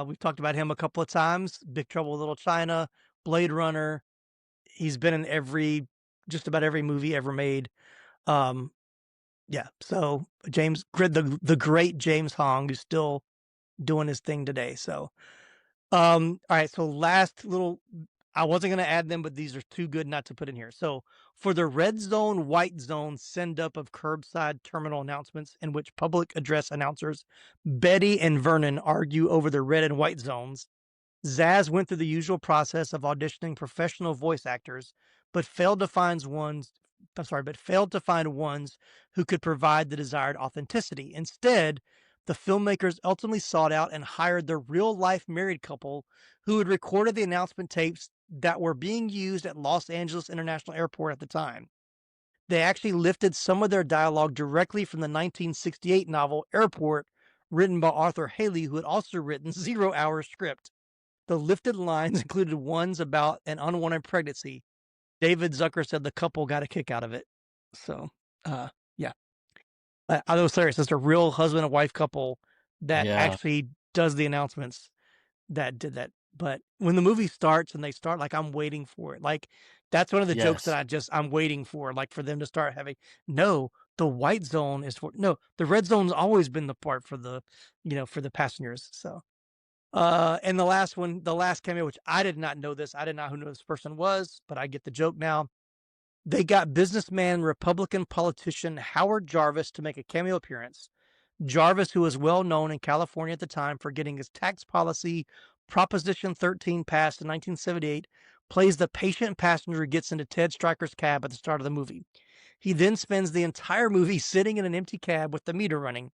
We've talked about him a couple of times. Big Trouble in Little China, Blade Runner. He's been in just about every movie ever made. Um, yeah. So the great James Hong, who's still doing his thing today. So, all right. So last little, I wasn't going to add them, but these are too good not to put in here. So for the red zone, white zone send up of curbside terminal announcements in which public address announcers Betty and Vernon argue over the red and white zones, Zaz went through the usual process of auditioning professional voice actors, but failed to find ones who could provide the desired authenticity. Instead, the filmmakers ultimately sought out and hired the real-life married couple who had recorded the announcement tapes that were being used at Los Angeles International Airport at the time. They actually lifted some of their dialogue directly from the 1968 novel Airport, written by Arthur Haley, who had also written Zero Hour script. The lifted lines included ones about an unwanted pregnancy. David Zucker said the couple got a kick out of it. So, yeah. I was serious. It's a real husband and wife couple that Yeah. actually does the announcements that did that. But when the movie starts and they start, like, I'm waiting for it. Like, that's one of the jokes that Yes. I'm waiting for, like, for them to start having, no, the white zone is for, no, the red zone's always been the part for the, for the passengers. So, and the last one, the last cameo, which I did not know this, I did not know who this person was, but I get the joke now. They got businessman, Republican politician Howard Jarvis to make a cameo appearance. Jarvis, who was well known in California at the time for getting his tax policy Proposition 13 passed in 1978, plays the patient passenger who gets into Ted Stryker's cab at the start of the movie. He then spends the entire movie sitting in an empty cab with the meter running.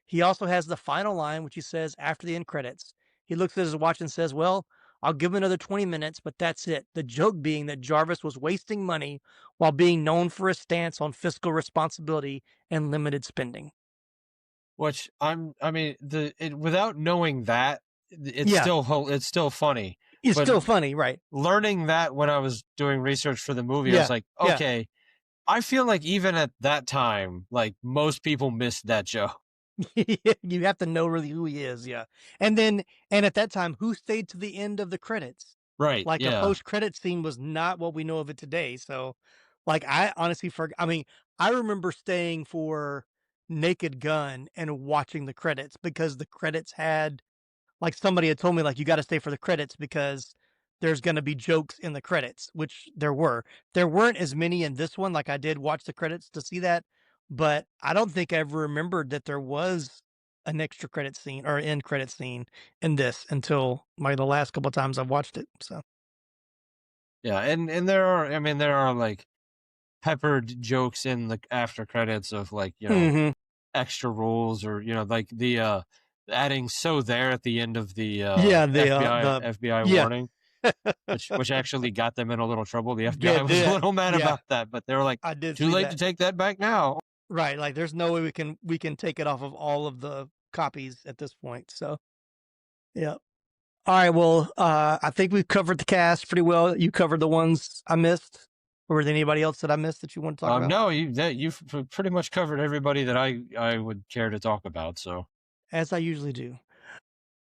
He also has the final line, which he says after the end credits. He looks at his watch and says, well, I'll give him another 20 minutes, but that's it. The joke being that Jarvis was wasting money while being known for his stance on fiscal responsibility and limited spending. Which without knowing that, it's Yeah. still funny. It's But still funny, right? learning that when I was doing research for the movie, I Yeah, was like, yeah. okay, I feel like even at that time, like most people missed that joke. You have to know really who he is, yeah. And at that time, who stayed to the end of the credits? Right. Like, a Yeah. post-credit scene was not what we know of it today, so, like, I honestly I mean, I remember staying for Naked Gun and watching the credits because the credits had, like, somebody had told me, like, "You gotta stay for the credits because there's gonna be jokes in the credits," which there were. There weren't as many in this one, like, I did watch the credits to see that, but I don't think I ever remembered that there was an extra credit scene or end credit scene in this until, the last couple of times I've watched it, so. Yeah. And there are like peppered jokes in the after credits of like, Mhm. extra rules or, like the adding "so there" at the end of the Yeah, FBI yeah. warning, which actually got them in a little trouble. The Yeah, FBI was a little mad yeah, about that, but they were like, I did "Too see late to that. take that back now." Right, like, there's no way we can take it off of all of the copies at this point, so, yeah. Alright, well, I think we've covered the cast pretty well. You covered the ones I missed? Or was there anybody else that I missed that you want to talk about? No, you've pretty much covered everybody that I would care to talk about. So As I usually do.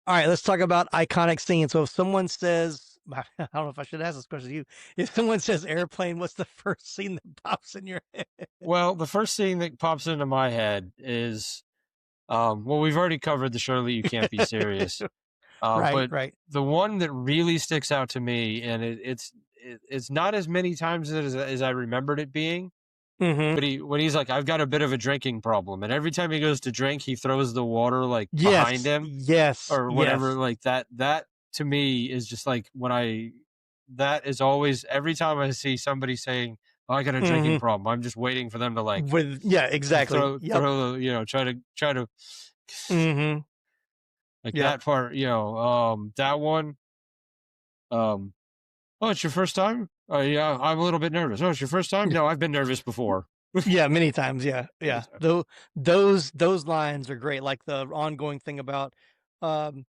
Alright, let's talk about iconic scenes. So if someone says I don't know if I should ask this question to you. If someone says airplane, what's the first scene that pops in your head? well, the first thing that pops into my head is well, we've already covered the "Surely You Can't Be Serious." Right, But right. the one that really sticks out to me, and it's not as many times as I remembered it being, Mhm. but when he's like, "I've got a bit of a drinking problem," and every time he goes to drink, he throws the water like behind Yes, him yes, or whatever. yes. Like that to me is just like that is always every time I see somebody saying, "Oh, I got a drinking Mhm. problem," I'm just waiting for them to like Yeah, exactly. Yep. throw try to Mhm. like Yep. that part, that one. Um, oh, it's your first time? Oh, yeah, I'm a little bit nervous. Oh, it's your first time? No, I've been nervous before. Yeah, many times, yeah, Many yeah. times. Those lines are great, like the ongoing thing about, um,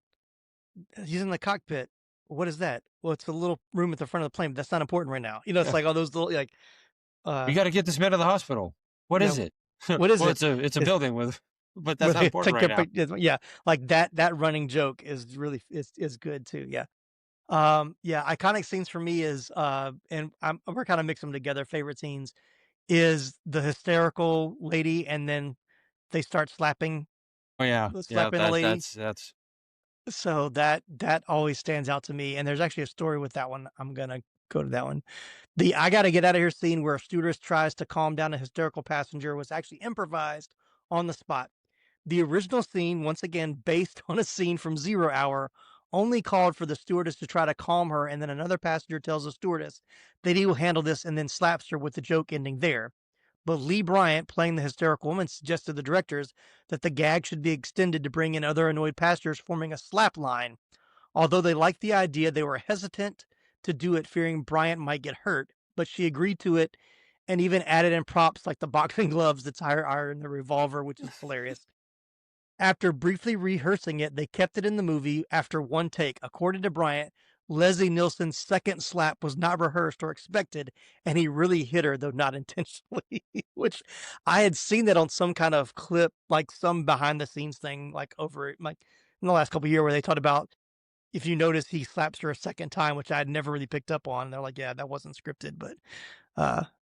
he's in the cockpit. What is that? Well, it's the little room at the front of the plane, but that's not important right now. It's Yeah. like all those little, like, We uh, got to get this man to the hospital. What is yeah, it? what is Well, it? it's a It's building but that's where not they important take right their now. yeah, like that running joke is really is good too, yeah. Yeah, iconic scenes for me is, and we're kinda mixing them together, favorite scenes, is the hysterical lady, and then they start Oh yeah. Yeah, slapping the lady. that's So that always stands out to me, and there's actually a story with that one. I'm gonna go to that one. The "I gotta get out of here" scene where a stewardess tries to calm down a hysterical passenger was actually improvised on the spot. The original scene, once again based on a scene from Zero Hour, only called for the stewardess to try to calm her, and then another passenger tells the stewardess that he will handle this and then slaps her with the joke ending there. but Lee Bryant, playing the hysterical woman, suggested to the directors that the gag should be extended to bring in other annoyed passengers, forming a slap line. Although they liked the idea, they were hesitant to do it, fearing Bryant might get hurt, but she agreed to it and even added in props like the boxing gloves, the tire iron, the revolver, which is hilarious. After briefly rehearsing it, they kept it in the movie after one take. According to Bryant, Leslie Nielsen's second slap was not rehearsed or expected, and he really hit her, though not intentionally, which I had seen that on some kind of clip, like some behind the scenes thing, like over like in the last couple of years where they talked about, if you notice, he slaps her a second time, which I had never really picked up on. And they're like, yeah, that wasn't scripted, but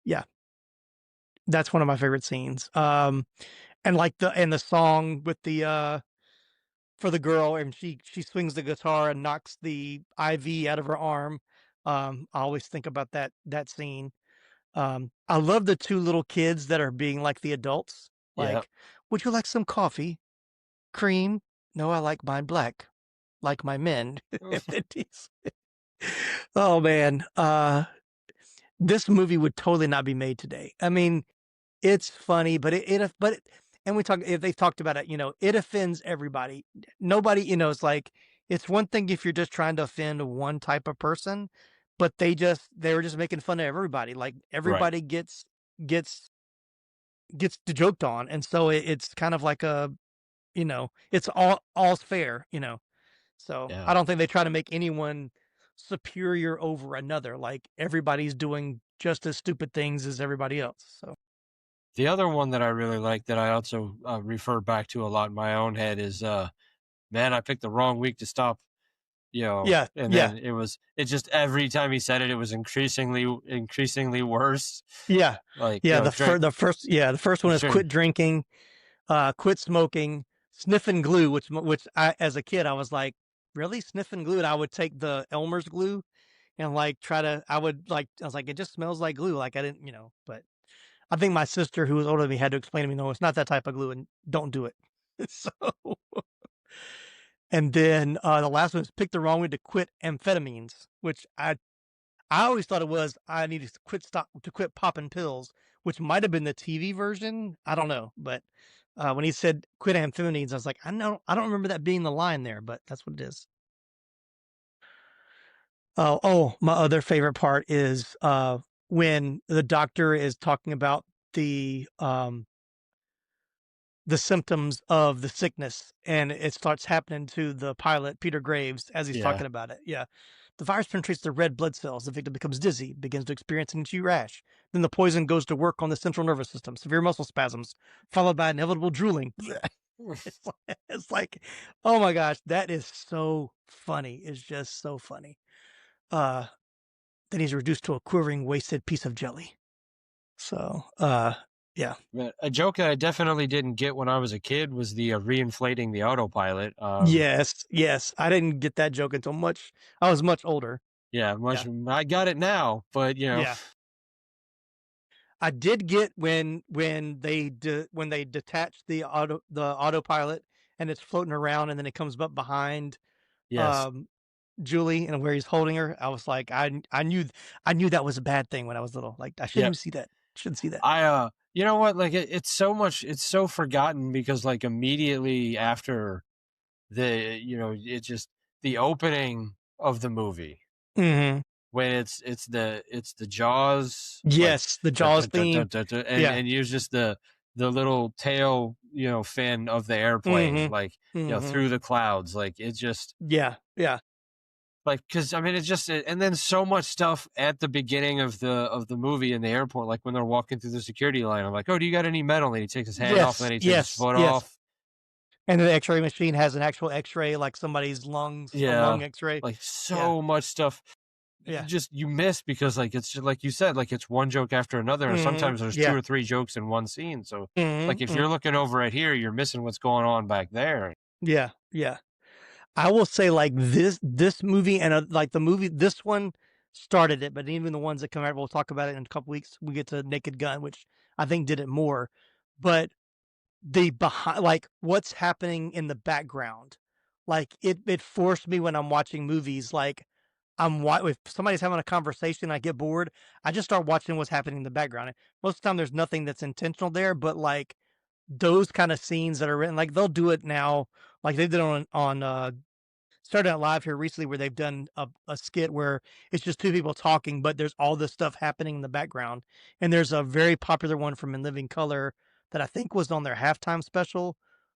yeah, that's one of my favorite scenes. And like the song with the for the girl, and she swings the guitar and knocks the IV out of her arm. I always think about that scene. I love the two little kids that are being like the adults. Yeah. Like, would you like some coffee? Cream? No, I like mine black, like my men. Oh man, this movie would totally not be made today. I mean, it's funny, but and we talk if they've talked about it, it offends everybody. Nobody, it's like it's one thing if you're just trying to offend one type of person, but they were just making fun of everybody. Like everybody gets joked on, and so it's kind of like a, it's all's fair, So Yeah. I don't think they try to make anyone superior over another. Like everybody's doing just as stupid things as everybody else. So The other one that I really like that I also refer back to a lot in my own head is, man, I picked the wrong week to stop, yeah, and yeah, then it just every time he said it, it was increasingly worse. yeah, Like, yeah. The first one is drink, quit drinking, quit smoking, sniffing glue. Which I, as a kid, I was like, really sniffing glue, and I would take the Elmer's glue and like try to. I was like, it just smells like glue. Like I didn't, but. I think my sister, who was older than me, had to explain to me, no, it's not that type of glue, and don't do it. So, and then the last one is pick the wrong way to quit amphetamines, which I always thought it was I needed to quit popping pills, which might have been the TV version. I don't know, but when he said quit amphetamines, I was like, I don't remember that being the line there, but that's what it is. Oh, my other favorite part is when the doctor is talking about the symptoms of the sickness, and it starts happening to the pilot, Peter Graves, as he's yeah. talking about it. Yeah. The virus penetrates the red blood cells. The victim becomes dizzy, begins to experience an itchy rash. Then the poison goes to work on the central nervous system, severe muscle spasms, followed by inevitable drooling. It's like, oh my gosh, that is so funny. It's just so funny. Then he's reduced to a quivering, wasted piece of jelly. So, yeah. A joke that I definitely didn't get when I was a kid was the reinflating the autopilot. Yes. I didn't get that joke until I was much older. Yeah, I got it now, but Yeah. I did get when they detach the autopilot and it's floating around and then it comes up behind Julie and where he's holding her. I was like, I knew that was a bad thing when I was little. Like I shouldn't even see that. Shouldn't see that. You know what? Like it's so forgotten because like immediately after it's just the opening of the movie Mm-hmm. when it's the Jaws. Yes, the Jaws theme. And use just the little tail, fin of the airplane, through the clouds. Like it's just yeah. Like, because I mean, it's just, and then so much stuff at the beginning of the movie in the airport, like when they're walking through the security line. I'm like, oh, do you got any metal? And he takes his hand off, and then he takes his foot off. And the X-ray machine has an actual X-ray, like somebody's lungs, a lung X-ray. Like so much stuff. Yeah, just you miss because like it's just, like you said, like it's one joke after another, and sometimes there's 2 or 3 jokes in one scene. So like if you're looking over at here, you're missing what's going on back there. Yeah. I will say like this movie and like the movie, this one started it, but even the ones that come out, we'll talk about it in a couple weeks. We get to Naked Gun, which I think did it more, but the behind, like what's happening in the background, like it forced me when I'm watching movies. Like if somebody's having a conversation, I get bored, I just start watching what's happening in the background. Most of the time, there's nothing that's intentional there, but like those kind of scenes that are written, like they'll do it now, like they did on Started Out Live here recently where they've done a skit where it's just two people talking, but there's all this stuff happening in the background. And there's a very popular one from In Living Color that I think was on their halftime special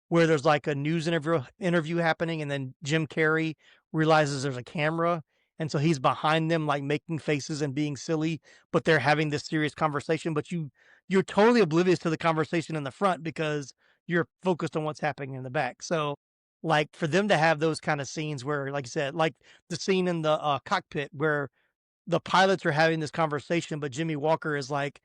where there's like a news interview happening, and then Jim Carrey realizes there's a camera. And so he's behind them, like making faces and being silly, but they're having this serious conversation. But you're totally oblivious to the conversation in the front because you're focused on what's happening in the back. So like for them to have those kind of scenes where, like I said, like the scene in the cockpit where the pilots are having this conversation, but Jimmy Walker is like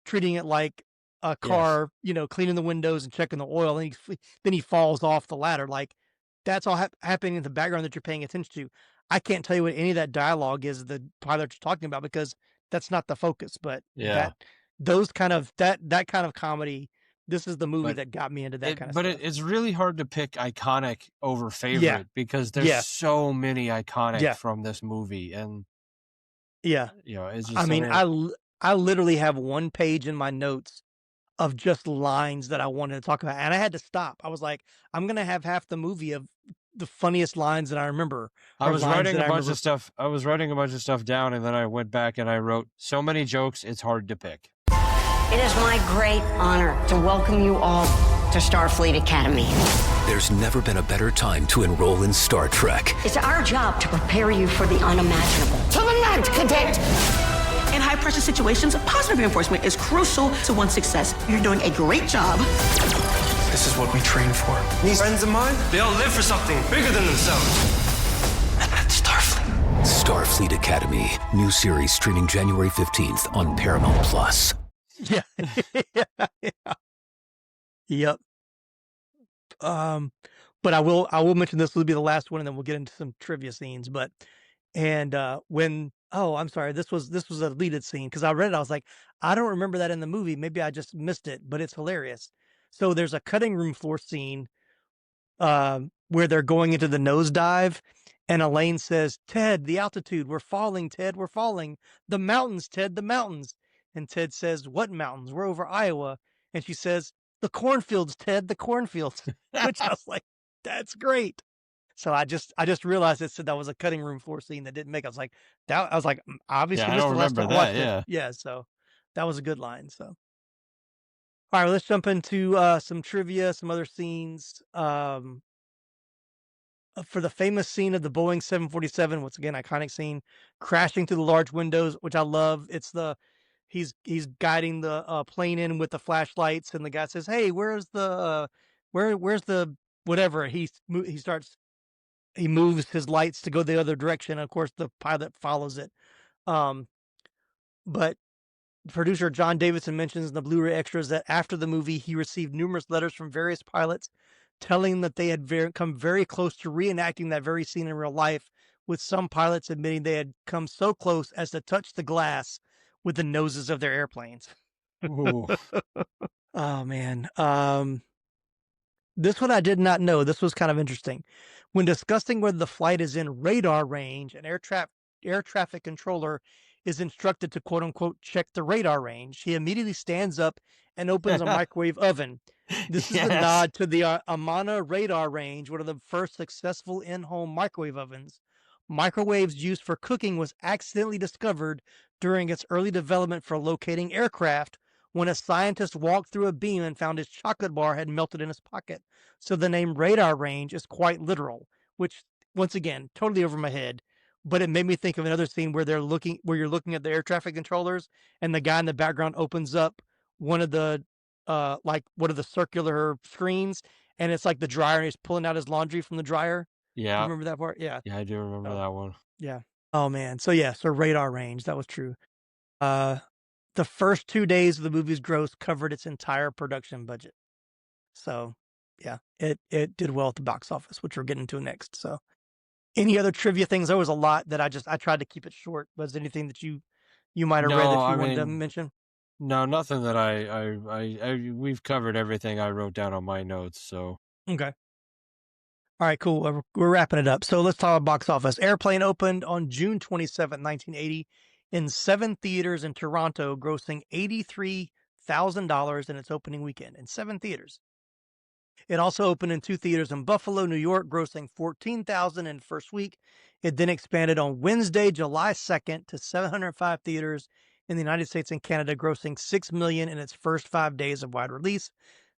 treating it like a Yes. car, cleaning the windows and checking the oil, and then he falls off the ladder. Like that's all happening in the background that you're paying attention to. I can't tell you what any of that dialogue is the pilots are talking about because that's not the focus. But Yeah. that kind of comedy. This is the movie But that got me into that kind of But stuff. it's really hard to pick iconic over Yeah. favorite because there's Yeah. so many iconic Yeah. from this movie, and Yeah. it's just. I mean, I literally have one page in my notes of just lines that I wanted to talk about, and I had to stop. I was like, I'm gonna have half the movie of the funniest lines that I remember, I or was lines writing that a I bunch remember. of stuff. I was writing a bunch of stuff down, and then I went back and I wrote so many jokes. It's hard to pick. It is my great honor to welcome you all to Starfleet Academy. There's never been a better time to enroll in Star Trek. It's our job to prepare you for the unimaginable. To the land, cadet! In high-pressure situations, positive reinforcement is crucial to one's success. You're doing a great job. This is what we train for. These friends of mine, they all live for something bigger than themselves. And that's Starfleet. Starfleet Academy. New series streaming January 15th on Paramount Plus. Yeah. Yeah. Yep. But I will mention this will be the last one, and then we'll get into some trivia scenes. But I'm sorry, this was a deleted scene because I read it. I was like, I don't remember that in the movie. Maybe I just missed it, but it's hilarious. So there's a cutting room floor scene where they're going into the nosedive, and Elaine says, "Ted, the altitude, we're falling. Ted, we're falling. The mountains, Ted, the mountains." And Ted says, "What mountains? We're over Iowa." And she says, "The cornfields, Ted, the cornfields." Which I was like, that's great. So I just realized it said that was a cutting room floor scene that didn't make. I was like, obviously Yeah, I this is don't the last remember time I watched that. it. Yeah, so that was a good line. So all right, well, let's jump into some trivia, some other scenes. For the famous scene of the Boeing 747, once again, iconic scene, crashing through the large windows, which I love. It's he's guiding the plane in with the flashlights, and the guy says, "Hey, where's the where's the whatever?" He moves his lights to go the other direction. Of course, the pilot follows it. Um, but producer John Davidson mentions in the Blu-ray extras that after the movie, he received numerous letters from various pilots telling that they had come very close to reenacting that very scene in real life, with some pilots admitting they had come so close as to touch the glass with the noses of their airplanes. Ooh. Oh man. This one I did not know. This was kind of interesting. When discussing whether the flight is in radar range, an air traffic controller is instructed to quote unquote check the radar range. He immediately stands up and opens a microwave oven. This is a nod to the Amana radar range, one of the first successful in-home microwave ovens. Microwaves used for cooking was accidentally discovered during its early development for locating aircraft when a scientist walked through a beam and found his chocolate bar had melted in his pocket. So the name radar range is quite literal, which once again, totally over my head. But it made me think of another scene where you're looking at the air traffic controllers, and the guy in the background opens up one of the circular screens, and it's like the dryer, and he's pulling out his laundry from the dryer. Yeah. You remember that part? Yeah. Yeah, I do remember that one. Yeah. Oh man. So radar range, that was true. The first 2 days of the movie's gross covered its entire production budget. So yeah, it did well at the box office, which we're getting to next. So any other trivia things? There was a lot that I tried to keep it short. Was there anything that you might have read that you wanted to mention? No, nothing that I we've covered everything I wrote down on my notes. So Okay. All right, cool. We're wrapping it up. So let's talk about box office. Airplane opened on June 27, 1980, in 7 theaters in Toronto, grossing $83,000 in its opening weekend in 7 theaters. It also opened in 2 theaters in Buffalo, New York, grossing $14,000 in first week. It then expanded on Wednesday, July 2nd, to 705 theaters in the United States and Canada, grossing $6 million in its first 5 days of wide release,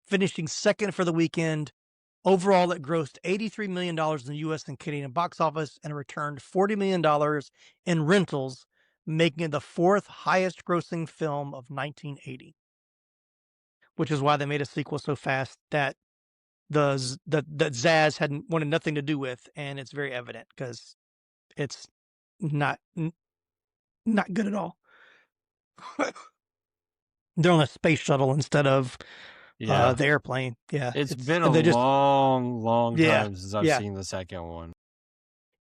finishing second for the weekend. Overall, it grossed $83 million in the U.S. and Canadian box office and returned $40 million in rentals, making it the 4th highest grossing film of 1980. Which is why they made a sequel so fast that that Zaz hadn't wanted nothing to do with, and it's very evident because it's not good at all. They're on a space shuttle instead of the airplane. Yeah, it's been a long time since I've yeah. seen the second one.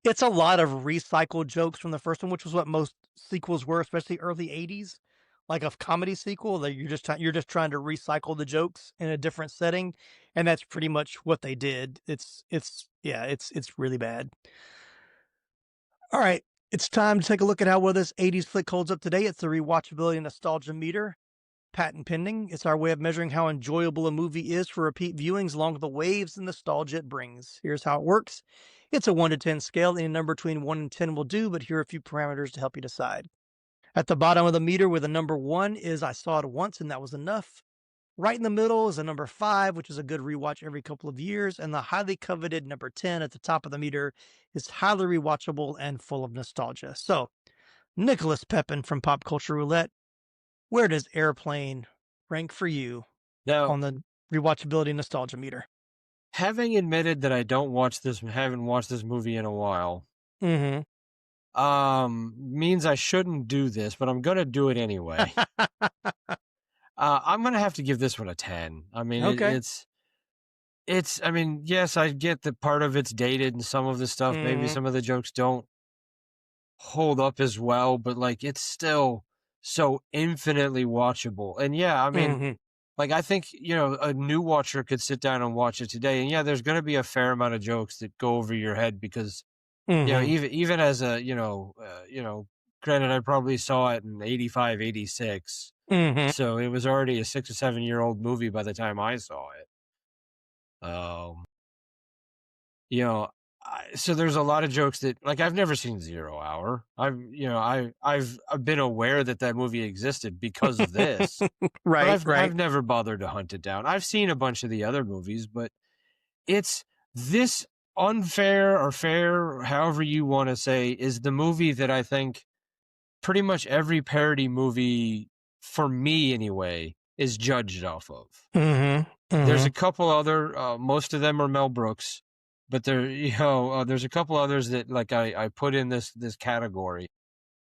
It's a lot of recycled jokes from the first one, which was what most sequels were, especially early '80s. Like a comedy sequel, that you're just trying to recycle the jokes in a different setting, and that's pretty much what they did. It's really bad. All right, it's time to take a look at how well this '80s flick holds up today. It's the rewatchability nostalgia meter, patent pending. It's our way of measuring how enjoyable a movie is for repeat viewings along with the waves and nostalgia it brings. Here's how it works. It's a 1 to 10 scale. Any number between 1 and 10 will do, but here are a few parameters to help you decide. At the bottom of the meter with a number 1 is I saw it once and that was enough. Right in the middle is a number 5, which is a good rewatch every couple of years. And the highly coveted number 10 at the top of the meter is highly rewatchable and full of nostalgia. So, Nicholas Pepin from Pop Culture Roulette, where does Airplane rank for you on the rewatchability nostalgia meter? Having admitted that I haven't watched this movie in a while, means I shouldn't do this, but I'm gonna do it anyway. I'm gonna have to give this one a 10. I mean, okay. it's. I mean, yes, I get that part of it's dated and some of the stuff, maybe some of the jokes don't hold up as well, but like it's still so infinitely watchable. And yeah, I mean, like I think a new watcher could sit down and watch it today, and yeah, there's gonna be a fair amount of jokes that go over your head because. Even as a, granted, I probably saw it in 85, 86. So it was already a 6 or 7 year old movie by the time I saw it. So there's a lot of jokes that, like, I've never seen 0 Hour. I've been aware that movie existed because of this. right. I've never bothered to hunt it down. I've seen a bunch of the other movies, but it's this unfair or fair, however you want to say, is the movie that I think pretty much every parody movie, for me anyway, is judged off of. There's a couple other, most of them are Mel Brooks, but there's a couple others that like I put in this category.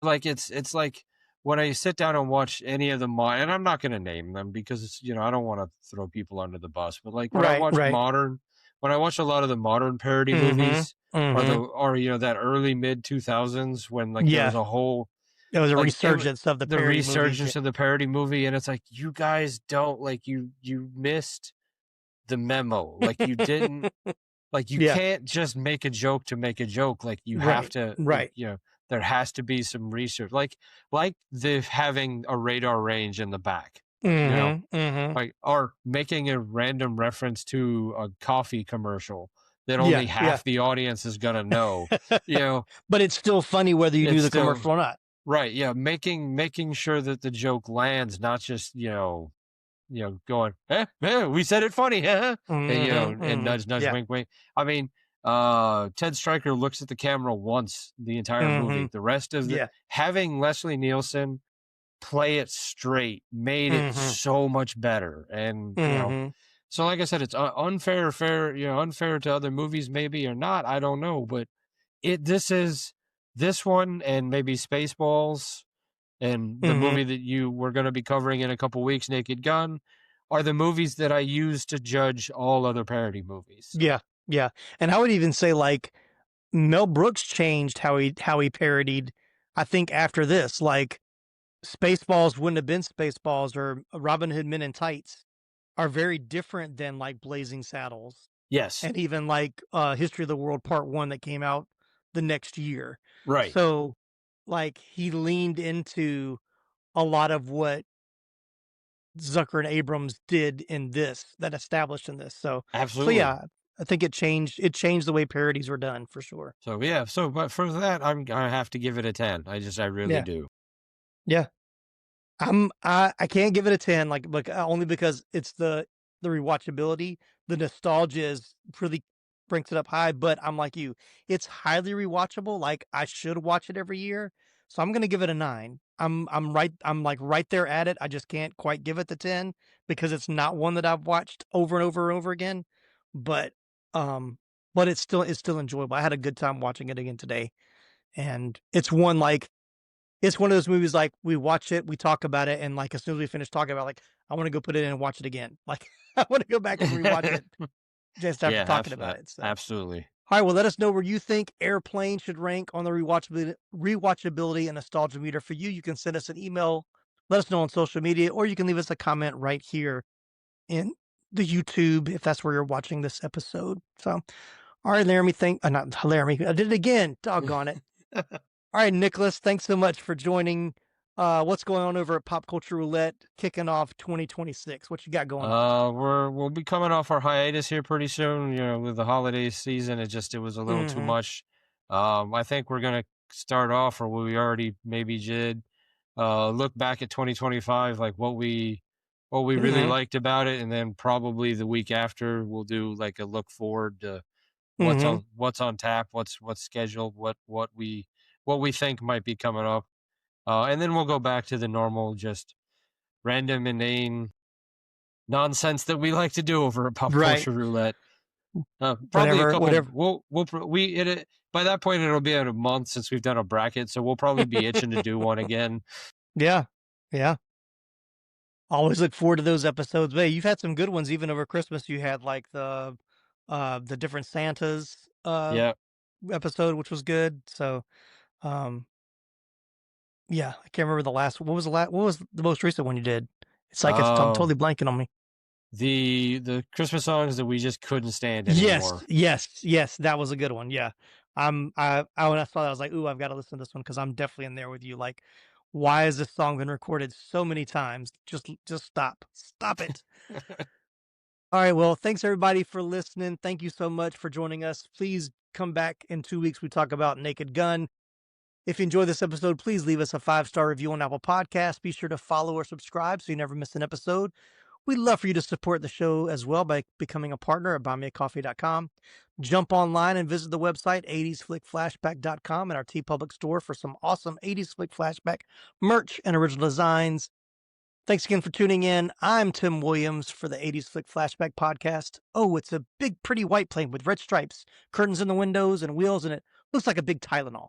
Like it's like when I sit down and watch any of them, and I'm not going to name them because I don't want to throw people under the bus, but like when I watch when I watch a lot of the modern parody movies, or that early mid 2000s when like there was a whole there was a resurgence of the parody movie, and it's like you guys don't like you missed the memo, like you didn't like you can't just make a joke to make a joke, like you have to there has to be some research, like the having a radar range in the back. Like, or making a random reference to a coffee commercial that only half the audience is gonna know. But it's still funny whether you do the commercial or not. Right? Yeah, making sure that the joke lands, not just going, we said it funny, and nudge, wink, wink. I mean, Ted Stryker looks at the camera once the entire movie. The rest of having Leslie Nielsen play it straight made it so much better. And so like I said, it's unfair to other movies maybe or not, I don't know, but this one and maybe Spaceballs and the movie that we're going to be covering in a couple weeks, Naked Gun, are the movies that I use to judge all other parody movies. Yeah. And I would even say like Mel Brooks changed how he parodied, I think, after this. Like Spaceballs wouldn't have been Spaceballs, or Robin Hood Men in Tights are very different than like Blazing Saddles Yes. and even like History of the World Part 1 that came out the next year. Right. So like he leaned into a lot of what Zucker and Abrams did in this, that established in this. So Absolutely. yeah, I think it changed the way parodies were done for sure. So yeah, but for that I have to give it a 10. I really Yeah. do. Yeah. I can't give it a 10 like only because it's the rewatchability, the nostalgia is really brings it up high, but I'm like you. It's highly rewatchable, like I should watch it every year. So I'm going to give it a 9. I'm like right there at it. I just can't quite give it the 10 because it's not one that I've watched over and over and over again, but um it's still enjoyable. I had a good time watching it again today. And it's one of those movies, like, we watch it, we talk about it, and, like, as soon as we finish talking about it, like, I wanna go put it in and watch it again. Like, I wanna go back and rewatch it just after Yeah, talking about it, so. absolutely. Alright, well, let us know where you think Airplane should rank on the rewatchability and nostalgia meter for you. You can send us an email, let us know on social media, or you can leave us a comment right here in the YouTube if that's where you're watching this episode. So, alright, Laramie, not Laramie, I did it again, doggone it. All right, Nicholas, thanks so much for joining. What's going on over at Pop Culture Roulette, kicking off 2026? What you got going on? We'll be coming off our hiatus here pretty soon. You know, with the holiday season, it was a little too much. I think we're gonna start off, or we already maybe did. Look back at 2025, like what we really liked about it, and then probably the week after we'll do like a look forward to what's on tap, what's scheduled, what we think might be coming up. And then we'll go back to the normal, just random, inane nonsense that we like to do over at Pop Culture Roulette. Probably a couple. By that point it'll be in a month since we've done a bracket, so we'll probably be itching to do one again. Yeah, yeah. Always look forward to those episodes. But hey, you've had some good ones even over Christmas. You had like the different Santas Yeah. episode, which was good. So, yeah, I can't remember the last. What was the most recent one you did? It's like I'm totally blanking on me. The Christmas songs that we just couldn't stand anymore. Yes, that was a good one. Yeah, when I saw that, I was like, ooh, I've got to listen to this one because I'm definitely in there with you. Like, why has this song been recorded so many times? Just stop it. All right, well, thanks everybody for listening. Thank you so much for joining us. Please come back in 2 weeks. We talk about Naked Gun. If you enjoyed this episode, please leave us a 5-star review on Apple Podcasts. Be sure to follow or subscribe so you never miss an episode. We'd love for you to support the show as well by becoming a partner at buymeacoffee.com. Jump online and visit the website 80sflickflashback.com and our TeePublic store for some awesome 80s Flick Flashback merch and original designs. Thanks again for tuning in. I'm Tim Williams for the 80s Flick Flashback podcast. Oh, it's a big, pretty white plane with red stripes, curtains in the windows, and wheels, and it looks like a big Tylenol.